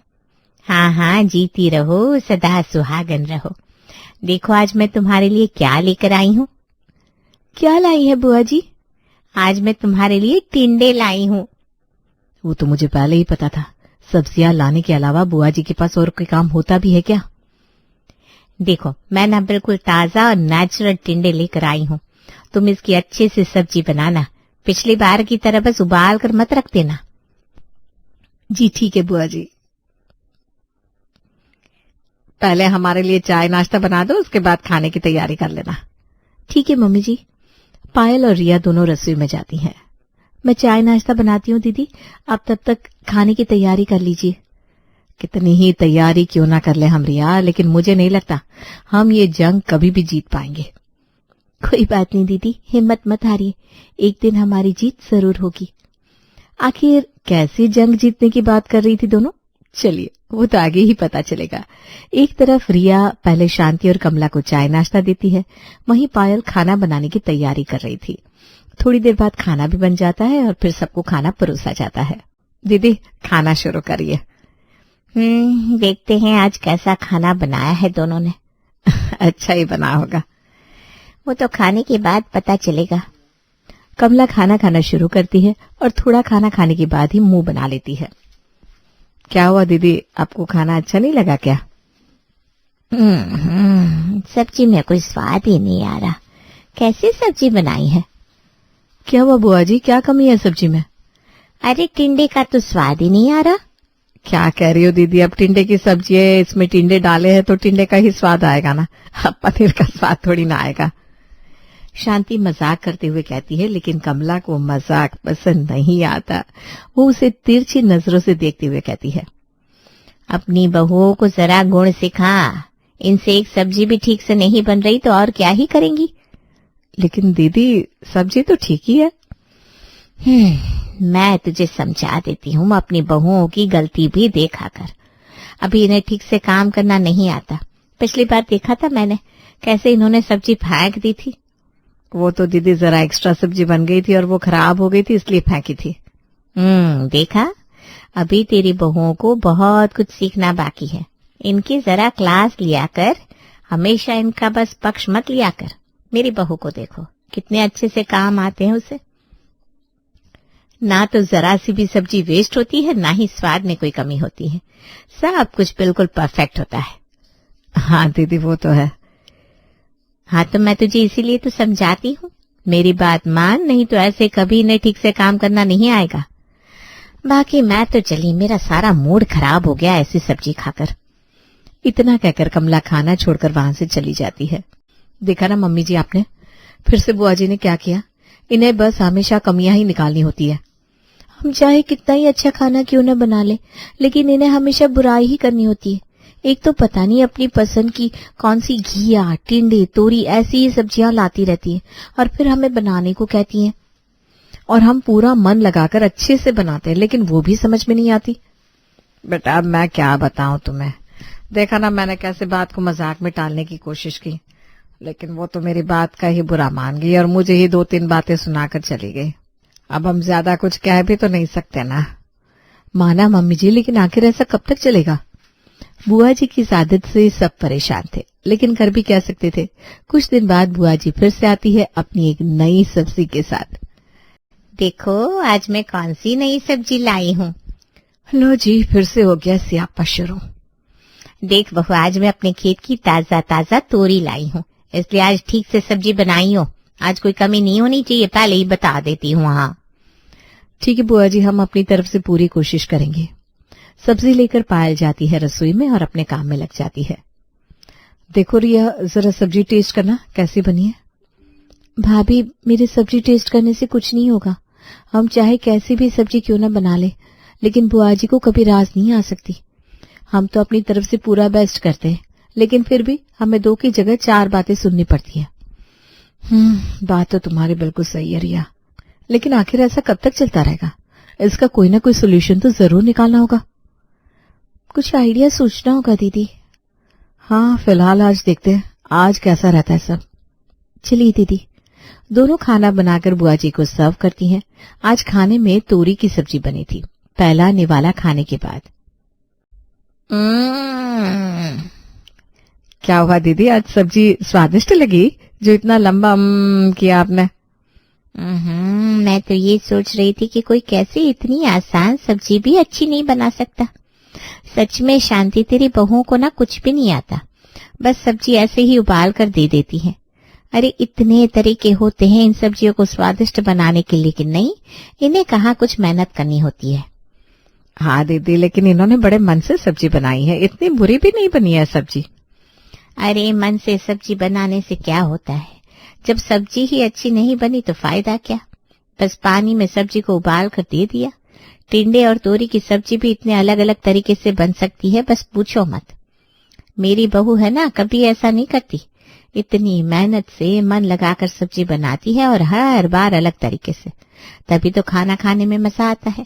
हाँ हाँ जीती रहो, सदा सुहागन रहो। देखो आज मैं तुम्हारे लिए क्या लेकर आई हूँ। क्या लाई है बुआ जी? आज मैं तुम्हारे लिए टिंडे लाई हूँ। वो तो मुझे पहले ही पता था। सब्जियां लाने के अलावा बुआ जी के पास और कोई काम होता भी है क्या? देखो मैं ना बिल्कुल ताजा और नेचुरल टिंडे लेकर आई हूँ। तुम इसकी अच्छे से सब्जी बनाना, पिछली बार की तरह बस उबाल कर मत रख देना। जी ठीक है बुआ जी। पहले हमारे लिए चाय नाश्ता बना दो, उसके बाद खाने की तैयारी कर लेना। ठीक है मम्मी जी। पायल और रिया दोनों रसोई में जाती हैं। मैं चाय नाश्ता बनाती हूँ दीदी, आप तब तक खाने की तैयारी कर लीजिए। कितनी ही तैयारी क्यों ना कर ले हम रिया, लेकिन मुझे नहीं लगता हम ये जंग कभी भी जीत पाएंगे। कोई बात नहीं दीदी, हिम्मत मत हारिए, एक दिन हमारी जीत जरूर होगी। आखिर कैसी जंग जीतने की बात कर रही थी दोनों? चलिए वो तो आगे ही पता चलेगा। एक तरफ रिया पहले शांति और कमला को चाय नाश्ता देती है, वहीं पायल खाना बनाने की तैयारी कर रही थी। थोड़ी देर बाद खाना भी बन जाता है और फिर सबको खाना परोसा जाता है। दीदी खाना शुरू करिए। देखते हैं आज कैसा खाना बनाया है दोनों ने। अच्छा ही बना होगा। वो तो खाने के बाद पता चलेगा। कमला खाना खाना शुरू करती है और थोड़ा खाना खाने के बाद ही मुंह बना लेती है। क्या हुआ दीदी, आपको खाना अच्छा नहीं लगा क्या? सब्जी में कोई स्वाद ही नहीं आ रहा। कैसी सब्जी बनाई है? क्या हुआ बुआ जी, क्या कमी है सब्जी में? अरे टिंडे का तो स्वाद ही नहीं आ रहा। क्या कह रही हो दीदी, अब टिंडे की सब्जी है, इसमें टिंडे डाले हैं तो टिंडे का ही स्वाद आएगा ना, अब पनीर का स्वाद थोड़ी ना आएगा। शांति मजाक करते हुए कहती है, लेकिन कमला को मजाक पसंद नहीं आता। वो उसे तिरछी नजरों से देखते हुए कहती है, अपनी बहुओं को जरा गुण सिखा, इनसे एक सब्जी भी ठीक से नहीं बन रही तो और क्या ही करेंगी। लेकिन दीदी सब्जी तो ठीक ही है। मैं तुझे समझा देती हूँ, अपनी बहुओं की गलती भी देखा कर। अभी इन्हें ठीक से काम करना नहीं आता। पिछली बार देखा था मैंने कैसे इन्होंने सब्जी फेंक दी थी। वो तो दीदी जरा एक्स्ट्रा सब्जी बन गई थी और वो खराब हो गई थी इसलिए फेंकी थी। देखा, अभी तेरी बहुओं को बहुत कुछ सीखना बाकी है। इनकी जरा क्लास लिया कर, हमेशा इनका बस पक्ष मत लिया कर। मेरी बहू को देखो कितने अच्छे से काम आते हैं उसे। ना तो जरा सी भी सब्जी वेस्ट होती है, ना ही स्वाद में कोई कमी होती है। सब कुछ बिल्कुल परफेक्ट होता है। हाँ दीदी वो तो है। हाँ तो मैं तुझे इसीलिए तो समझाती हूँ, मेरी बात मान, नहीं तो ऐसे कभी इन्हें ठीक से काम करना नहीं आएगा। बाकी मैं तो चली, मेरा सारा मूड खराब हो गया ऐसी सब्जी खाकर। इतना कहकर कमला खाना छोड़कर वहां से चली जाती है। देखा ना मम्मी जी आपने, फिर से बुआ जी ने क्या किया। इन्हें बस हमेशा कमियां ही निकालनी होती है। हम चाहे कितना ही अच्छा खाना क्यों न बना ले, लेकिन इन्हें हमेशा बुराई ही करनी होती है। एक तो पता नहीं अपनी पसंद की कौन सी घिया, टिंडे, तोरी ऐसी ही सब्जियां लाती रहती हैं और फिर हमें बनाने को कहती हैं। और हम पूरा मन लगाकर अच्छे से बनाते हैं, लेकिन वो भी समझ में नहीं आती। बेटा अब मैं क्या बताऊं तुम्हें, देखा ना मैंने कैसे बात को मजाक में टालने की कोशिश की, लेकिन वो तो मेरी बात का ही बुरा मान गई और मुझे ही 2-3 बातें सुनाकर चली गई। अब हम ज्यादा कुछ कह भी तो नहीं सकते ना। माना मम्मी जी, लेकिन आखिर ऐसा कब तक चलेगा। बुआ जी की इस आदत से सब परेशान थे, लेकिन कर भी क्या सकते थे। कुछ दिन बाद बुआ जी फिर से आती है अपनी एक नई सब्जी के साथ। देखो आज मैं कौन सी नई सब्जी लाई हूँ। लो जी, फिर से हो गया स्यापा शुरू। देख बहू, आज मैं अपने खेत की ताजा ताजा तोरी लाई हूँ, इसलिए आज ठीक से सब्जी बनाई हो। आज कोई कमी नहीं होनी चाहिए, पहले ही बता देती हूँ। हाँ ठीक है बुआ जी, हम अपनी तरफ से पूरी कोशिश करेंगे। सब्जी लेकर पायल जाती है रसोई में और अपने काम में लग जाती है। देखो रिया, जरा सब्जी टेस्ट करना कैसी बनी है। भाभी, मेरी सब्जी टेस्ट करने से कुछ नहीं होगा। हम चाहे कैसी भी सब्जी क्यों न बना ले, लेकिन बुआ जी को कभी राज नहीं आ सकती। हम तो अपनी तरफ से पूरा बेस्ट करते हैं, लेकिन फिर भी हमें 2 की जगह 4 बातें सुननी पड़ती है। बात तो तुम्हारी बिल्कुल सही है रिया, लेकिन आखिर ऐसा कब तक चलता रहेगा। इसका कोई ना कोई सोल्यूशन तो जरूर निकालना होगा। कुछ आइडिया सोचना होगा दीदी। हाँ, फिलहाल आज देखते हैं आज कैसा रहता है सब। चलिए दीदी। दोनों खाना बनाकर बुआ जी को सर्व करती हैं। आज खाने में तोरी की सब्जी बनी थी, पहला निवाला खाने के बाद। क्या हुआ दीदी, आज सब्जी स्वादिष्ट लगी जो इतना लंबा किया आपने। मैं तो ये सोच रही थी कि कोई कैसे इतनी आसान सब्जी भी अच्छी नहीं बना सकता। सच में शांति, तेरी बहुओं को ना कुछ भी नहीं आता, बस सब्जी ऐसे ही उबाल कर दे देती है। अरे इतने तरीके होते हैं इन सब्जियों को स्वादिष्ट बनाने के, लेकिन नहीं, इन्हें कहाँ कुछ मेहनत करनी होती है। हाँ दीदी, लेकिन इन्होंने बड़े मन से सब्जी बनाई है, इतनी बुरी भी नहीं बनी है सब्जी। अरे मन से सब्जी बनाने से क्या होता है, जब सब्जी ही अच्छी नहीं बनी तो फायदा क्या। बस पानी में सब्जी को उबाल कर दे दिया। टिंडे और तोरी की सब्जी भी इतने अलग अलग तरीके से बन सकती है, बस पूछो मत। मेरी बहू है ना, कभी ऐसा नहीं करती। इतनी मेहनत से मन लगाकर सब्जी बनाती है और हर बार अलग तरीके से, तभी तो खाना खाने में मजा आता है।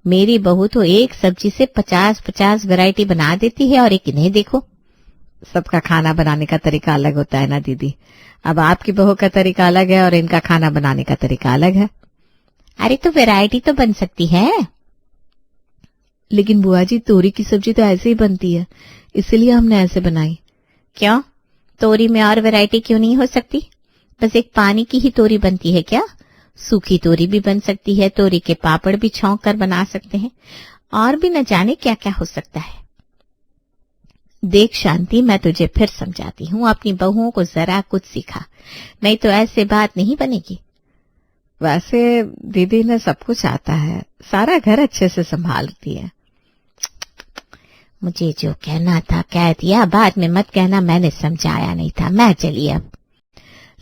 मेरी बहू तो एक सब्जी से 50-50 वैरायटी बना देती है, और एक इन्हें देखो। सबका खाना बनाने का तरीका अलग होता है ना दीदी। अब आपकी बहू का तरीका अलग है और इनका खाना बनाने का तरीका अलग है। अरे तो वैरायटी तो बन सकती है। लेकिन बुआ जी, तोरी की सब्जी तो ऐसे ही बनती है, इसलिए हमने ऐसे बनाई। क्यों, तोरी में और वैरायटी क्यों नहीं हो सकती। बस एक पानी की ही तोरी बनती है क्या। सूखी तोरी भी बन सकती है, तोरी के पापड़ भी छौंक कर बना सकते हैं, और भी न जाने क्या क्या हो सकता है। देख शांति, मैं तुझे फिर समझाती हूँ, अपनी बहुओं को जरा कुछ सिखा, नहीं तो ऐसे बात नहीं बनेगी। वैसे दीदी ने सब कुछ आता है, सारा घर अच्छे से संभालती है। मुझे जो कहना था कह दिया, बाद में मत कहना मैंने समझाया नहीं था। मैं चलिए अब।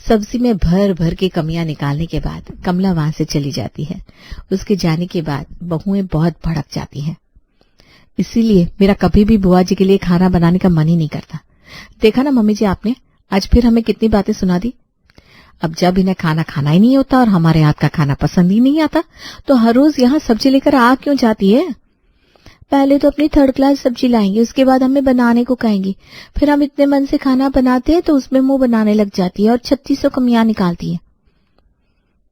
सब्जी में भर भर के कमियां निकालने के बाद कमला वहां से चली जाती है। उसके जाने के बाद बहुएं बहुत भड़क जाती हैं। इसीलिए मेरा कभी भी बुआ जी के लिए खाना बनाने का मन ही नहीं करता। देखा ना मम्मी जी आपने, आज फिर हमें कितनी बातें सुना दी। अब जब इन्हें खाना खाना ही नहीं होता और हमारे हाथ का खाना पसंद ही नहीं आता, तो हर रोज यहाँ सब्जी लेकर आ क्यों जाती है। पहले तो अपनी 3rd क्लास सब्जी लाएंगे, उसके बाद हमें बनाने को कहेंगी। फिर हम इतने मन से खाना बनाते हैं तो उसमें मुंह बनाने लग जाती है और 3600 कमियां निकालती है।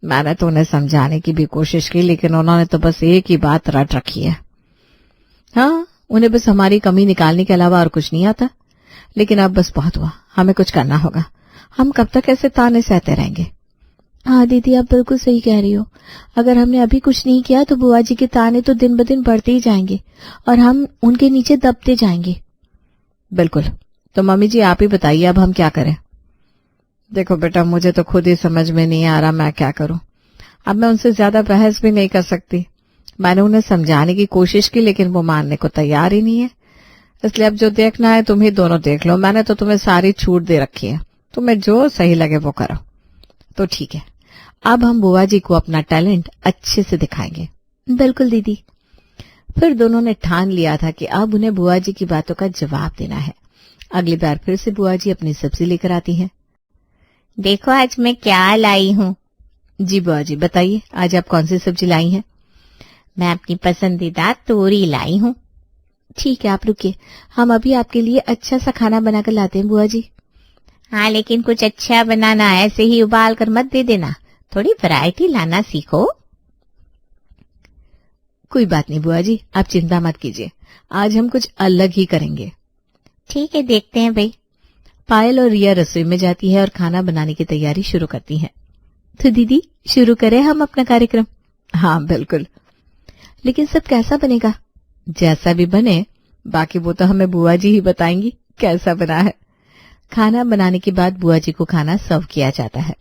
मैंने तो उन्हें समझाने की भी कोशिश की, लेकिन उन्होंने तो बस एक ही बात रट रखी है। हाँ, उन्हें बस हमारी कमी निकालने के अलावा और कुछ नहीं आता। लेकिन अब बस बहुत हुआ, हमें कुछ करना होगा। हम कब तक ऐसे ताने सहते रहेंगे। हाँ दीदी, आप बिल्कुल सही कह रही हो। अगर हमने अभी कुछ नहीं किया तो बुआ जी के ताने तो दिन ब दिन बढ़ते ही जाएंगे और हम उनके नीचे दबते जाएंगे। बिल्कुल। तो मम्मी जी आप ही बताइए, अब हम क्या करें। देखो बेटा, मुझे तो खुद ही समझ में नहीं आ रहा मैं क्या करूं। अब मैं उनसे ज्यादा बहस भी नहीं कर सकती। मैंने उन्हें समझाने की कोशिश की, लेकिन वो मानने को तैयार ही नहीं है। इसलिए अब जो देखना है तुम ही दोनों देख लो। मैंने तो तुम्हें सारी छूट दे रखी है, तुम्हें जो सही लगे वो करो। तो ठीक है, अब हम बुआ जी को अपना टैलेंट अच्छे से दिखाएंगे। बिल्कुल दीदी। फिर दोनों ने ठान लिया था कि अब उन्हें बुआ जी की बातों का जवाब देना है। अगली बार फिर से बुआ जी अपनी सब्जी लेकर आती हैं। देखो आज मैं क्या लाई हूँ। जी बुआ जी बताइए, आज आप कौन सी सब्जी लाई हैं? मैं अपनी पसंदीदा तोरी लाई हूँ। ठीक है, आप रुकिए, हम अभी आपके लिए अच्छा सा खाना बनाकर लाते हैं बुआ जी। हाँ लेकिन कुछ अच्छा बनाना, ऐसे ही उबाल कर मत दे देना, थोड़ी वैरायटी लाना सीखो। कोई बात नहीं बुआ जी, आप चिंता मत कीजिए, आज हम कुछ अलग ही करेंगे। ठीक है, देखते हैं भाई। पायल और रिया रसोई में जाती है और खाना बनाने की तैयारी शुरू करती हैं। तो दीदी शुरू करें हम अपना कार्यक्रम? हाँ बिल्कुल, लेकिन सब कैसा बनेगा? जैसा भी बने, बाकी वो तो हमें बुआ जी ही बताएंगी कैसा बना है। खाना बनाने के बाद बुआ जी को खाना सर्व किया जाता है।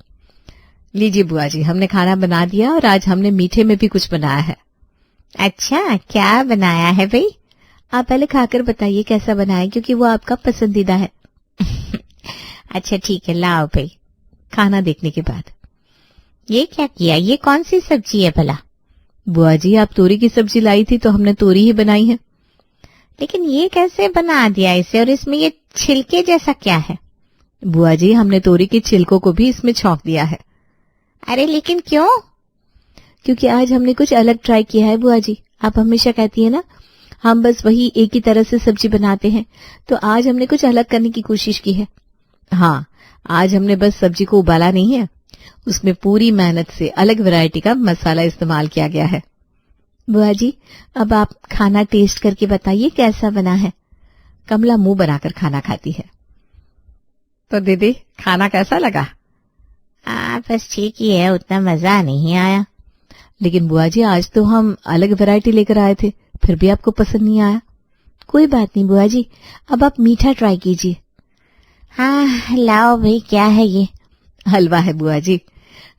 लीजिए बुआ जी, हमने खाना बना दिया और आज हमने मीठे में भी कुछ बनाया है। अच्छा, क्या बनाया है भाई? आप पहले खाकर बताइए कैसा बना है, क्योंकि वो आपका पसंदीदा है। अच्छा ठीक है, लाओ भाई। खाना देखने के बाद, ये क्या किया? ये कौन सी सब्जी है भला? बुआ जी आप तोरी की सब्जी लाई थी तो हमने तोरी ही बनाई है। लेकिन ये कैसे बना दिया इसे, और इसमें ये छिलके जैसा क्या है? बुआ जी हमने तोरी के छिलकों को भी इसमें छौंक दिया है। अरे लेकिन क्यों? क्योंकि आज हमने कुछ अलग ट्राई किया है बुआ जी। आप हमेशा कहती है ना हम बस वही एक ही तरह से सब्जी बनाते हैं, तो आज हमने कुछ अलग करने की कोशिश की है। हाँ, आज हमने बस सब्जी को उबाला नहीं है, उसमें पूरी मेहनत से अलग वैरायटी का मसाला इस्तेमाल किया गया है। बुआ जी अब आप खाना टेस्ट करके बताइए कैसा बना है। कमला मुंह बनाकर खाना खाती है। तो दीदी खाना कैसा लगा? बस ठीक ही है, उतना मजा नहीं आया। लेकिन बुआ जी आज तो हम अलग वैरायटी लेकर आए थे, फिर भी आपको पसंद नहीं आया। कोई बात नहीं बुआ जी, अब आप मीठा ट्राई कीजिए। हाँ लाओ भाई, क्या है ये? हलवा है बुआ जी।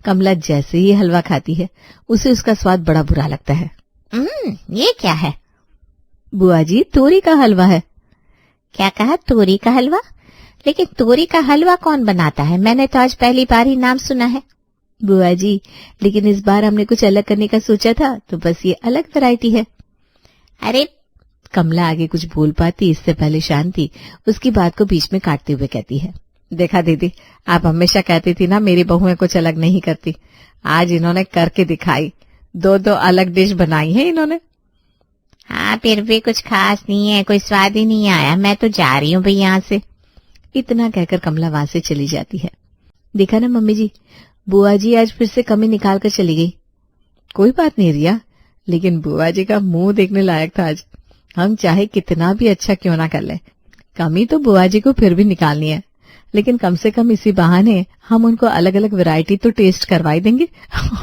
कमला जैसे ही हलवा खाती है उसे उसका स्वाद बड़ा बुरा लगता है। ये क्या है? बुआ जी तोरी का हलवा है। क्या कहा? तोरी का हलवा? लेकिन तोरी का हलवा कौन बनाता है? मैंने तो आज पहली बार ही नाम सुना है। बुआ जी लेकिन इस बार हमने कुछ अलग करने का सोचा था, तो बस ये अलग वैरायटी है। अरे कमला आगे कुछ बोल पाती इससे पहले शांति उसकी बात को बीच में काटते हुए कहती है, देखा दीदी आप हमेशा कहती थी ना मेरी बहुएं कुछ अलग नहीं करती, आज इन्होंने करके दिखाई। दो दो अलग डिश बनाई है इन्होंने। हाँ फिर भी कुछ खास नहीं है, कोई स्वाद ही नहीं आया। मैं तो जा रही हूँ भाई यहाँ से। इतना कहकर कमला वहां से चली जाती है। देखा ना मम्मी जी, बुआ जी आज फिर से कमी निकाल कर चली गई। कोई बात नहीं रिया, लेकिन बुआ जी का मुंह देखने लायक था आज। हम चाहे कितना भी अच्छा क्यों ना कर ले, कमी तो बुआ जी को फिर भी निकालनी है। लेकिन कम से कम इसी बहाने हम उनको अलग अलग वैरायटी तो टेस्ट करवाई देंगे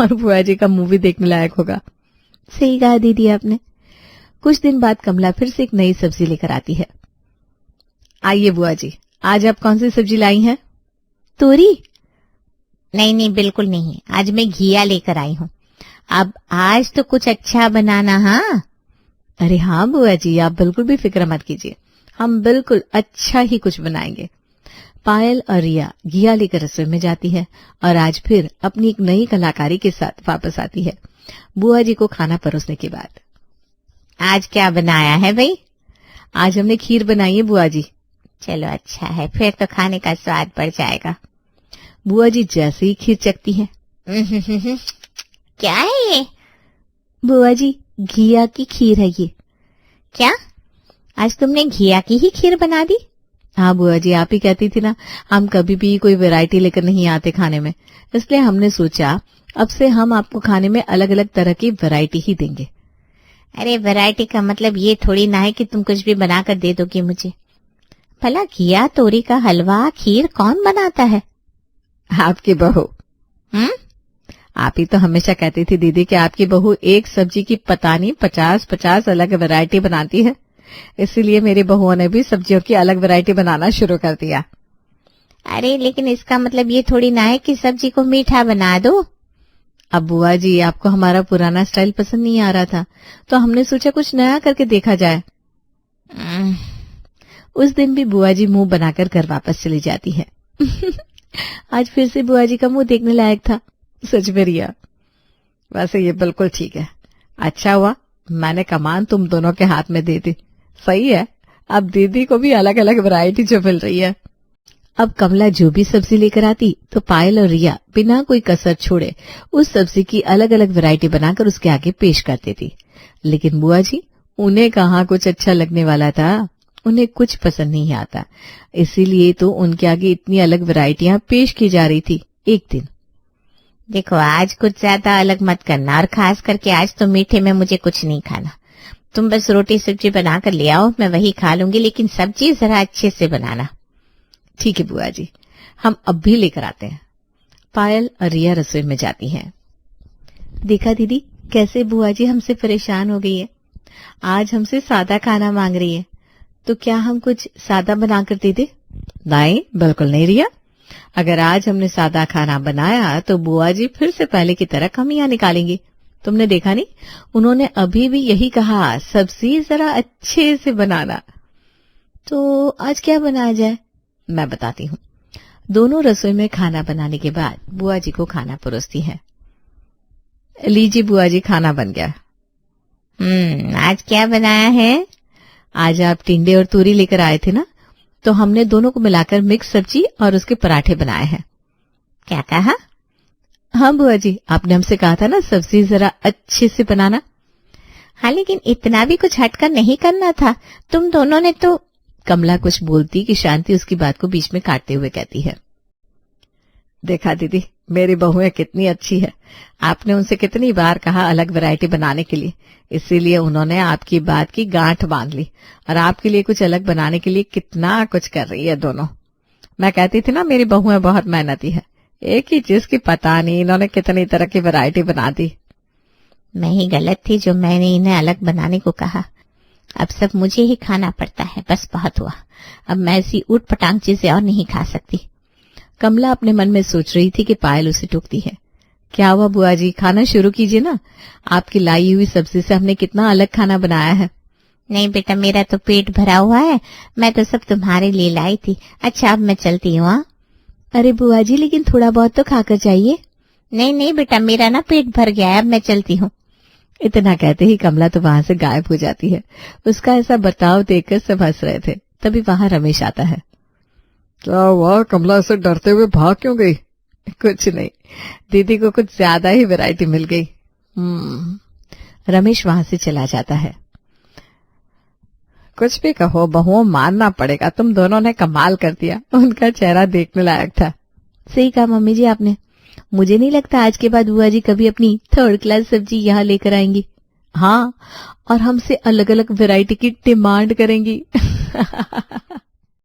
और बुआ जी का मुंह भी देखने लायक होगा। सही कहा दीदी आपने। कुछ दिन बाद कमला फिर से एक नई सब्जी लेकर आती है। आइए बुआ जी, आज आप कौन सी सब्जी लाई हैं? तोरी? नहीं नहीं बिल्कुल नहीं, आज मैं घिया लेकर आई हूँ। अब आज तो कुछ अच्छा बनाना। हाँ अरे हाँ बुआ जी, आप बिल्कुल भी फिक्र मत कीजिए, हम बिल्कुल अच्छा ही कुछ बनाएंगे। पायल और रिया घिया लेकर रसोई में जाती है और आज फिर अपनी एक नई कलाकारी के साथ वापस आती है बुआ जी को खाना परोसने के बाद। आज क्या बनाया है भाई? आज हमने खीर बनाई है बुआ जी। चलो अच्छा है, फिर तो खाने का स्वाद बढ़ जाएगा। बुआ जी जैसे ही खीर चखती है, क्या है ये? बुआ जी घिया की खीर है ये। क्या आज तुमने घिया की ही खीर बना दी? हाँ बुआ जी, आप ही कहती थी ना हम कभी भी कोई वैरायटी लेकर नहीं आते खाने में, इसलिए हमने सोचा अब से हम आपको खाने में अलग अलग तरह की वैरायटी ही देंगे। अरे वैरायटी का मतलब ये थोड़ी ना है कि तुम कुछ भी बना कर दे दोगे मुझे। भला घिया तोरी का हलवा खीर कौन बनाता है? आपकी बहू। आप ही तो हमेशा कहती थी दीदी कि आपकी बहू एक सब्जी की पता नहीं 50-50 अलग वैरायटी बनाती है, इसीलिए मेरी बहुओं ने भी सब्जियों की अलग वैरायटी बनाना शुरू कर दिया। अरे लेकिन इसका मतलब ये थोड़ी ना है कि सब्जी को मीठा बना दो। अब बुआ जी आपको हमारा पुराना स्टाइल पसंद नहीं आ रहा था, तो हमने सोचा कुछ नया करके देखा जाए। उस दिन भी बुआ जी मुंह बनाकर घर वापस चली जाती है। आज फिर से बुआ जी का मुंह देखने लायक था। सच में रिया, वैसे ये बिल्कुल ठीक है। अच्छा हुआ मैंने कमान तुम दोनों के हाथ में दे दी। सही है, अब दीदी को भी अलग अलग वैरायटी जो मिल रही है। अब कमला जो भी सब्जी लेकर आती तो पायल और रिया बिना कोई कसर छोड़े उस सब्जी की अलग अलग वैरायटी बनाकर उसके आगे पेश कर देती। लेकिन बुआ जी, उन्हें कहाँ कुछ अच्छा लगने वाला था। उन्हें कुछ पसंद नहीं आता, इसीलिए तो उनके आगे इतनी अलग वैरायटियां पेश की जा रही थी। एक दिन, देखो आज कुछ ज्यादा अलग मत करना, और खास करके आज तो मीठे में मुझे कुछ नहीं खाना। तुम बस रोटी सब्जी बना कर ले आओ, मैं वही खा लूंगी, लेकिन सब्जी जरा अच्छे से बनाना। ठीक है बुआ जी, हम अब भी लेकर आते हैं। पायल और रिया रसोई में जाती हैं। देखा दीदी, कैसे बुआ जी हमसे परेशान हो गई है। आज हमसे सादा खाना मांग रही है, तो क्या हम कुछ सादा बनाकर दे दे? नहीं, बिल्कुल नहीं रिया। अगर आज हमने सादा खाना बनाया तो बुआ जी फिर से पहले की तरह कमियां निकालेंगी। तुमने देखा नहीं, उन्होंने अभी भी यही कहा, सब्जी जरा अच्छे से बनाना। तो आज क्या बनाया जाए? मैं बताती हूँ। दोनों रसोई में खाना बनाने के बाद बुआ जी को खाना परोसती है। लीजिए बुआ जी, खाना बन गया। आज क्या बनाया है? आज आप टिंडे और तूरी लेकर आए थे ना, तो हमने दोनों को मिलाकर मिक्स सब्जी और उसके पराठे बनाए हैं। क्या कहा? हाँ बुआ जी, आपने हमसे कहा था ना सब्जी जरा अच्छे से बनाना। हाँ, लेकिन इतना भी कुछ हटकर नहीं करना था। तुम दोनों ने तो। कमला कुछ बोलती कि शांति उसकी बात को बीच में काटते हुए कहती है, देखा दीदी, मेरी बहुएं कितनी अच्छी है। आपने उनसे कितनी बार कहा अलग वैरायटी बनाने के लिए, इसीलिए उन्होंने आपकी बात की गांठ बांध ली और आपके लिए कुछ अलग बनाने के लिए कितना कुछ कर रही है दोनों। मैं कहती थी ना मेरी बहुएं बहुत मेहनती है। एक ही चीज की पता नहीं इन्होंने कितनी तरह की वैरायटी बना दी। मैं ही गलत थी जो मैंने इन्हें अलग बनाने को कहा। अब सब मुझे ही खाना पड़ता है, बस बहुत हुआ। अब मैं ऐसी ऊट पटांग चीजें और नहीं खा सकती। कमला अपने मन में सोच रही थी कि पायल उसे टोकती है। क्या हुआ बुआ जी, खाना शुरू कीजिए ना। आपकी लाई हुई सब्जी से हमने कितना अलग खाना बनाया है। नहीं बेटा, मेरा तो पेट भरा हुआ है, मैं तो सब तुम्हारे लिए लाई थी। अच्छा, अब मैं चलती हूँ। अरे बुआ जी, लेकिन थोड़ा बहुत तो खाकर जाइए। नहीं नहीं बेटा, मेरा ना पेट भर गया है, अब मैं चलती हूँ। इतना कहते ही कमला तो वहां से गायब हो जाती है। उसका ऐसा बर्ताव देखकर सब हंस रहे थे। तभी वहां रमेश आता है। क्या हुआ, कमला से डरते हुए भाग क्यों गई? कुछ नहीं, दीदी को कुछ ज्यादा ही वैरायटी मिल गई। रमेश वहां से चला जाता है। कुछ भी कहो, बहुओं मानना पड़ेगा, तुम दोनों ने कमाल कर दिया। उनका चेहरा देखने लायक था। सही कहा मम्मी जी आपने। मुझे नहीं लगता आज के बाद बुआ जी कभी अपनी 3rd क्लास सब्जी यहाँ लेकर आएंगी। हाँ, और हमसे अलग अलग वैरायटी की डिमांड करेंगी।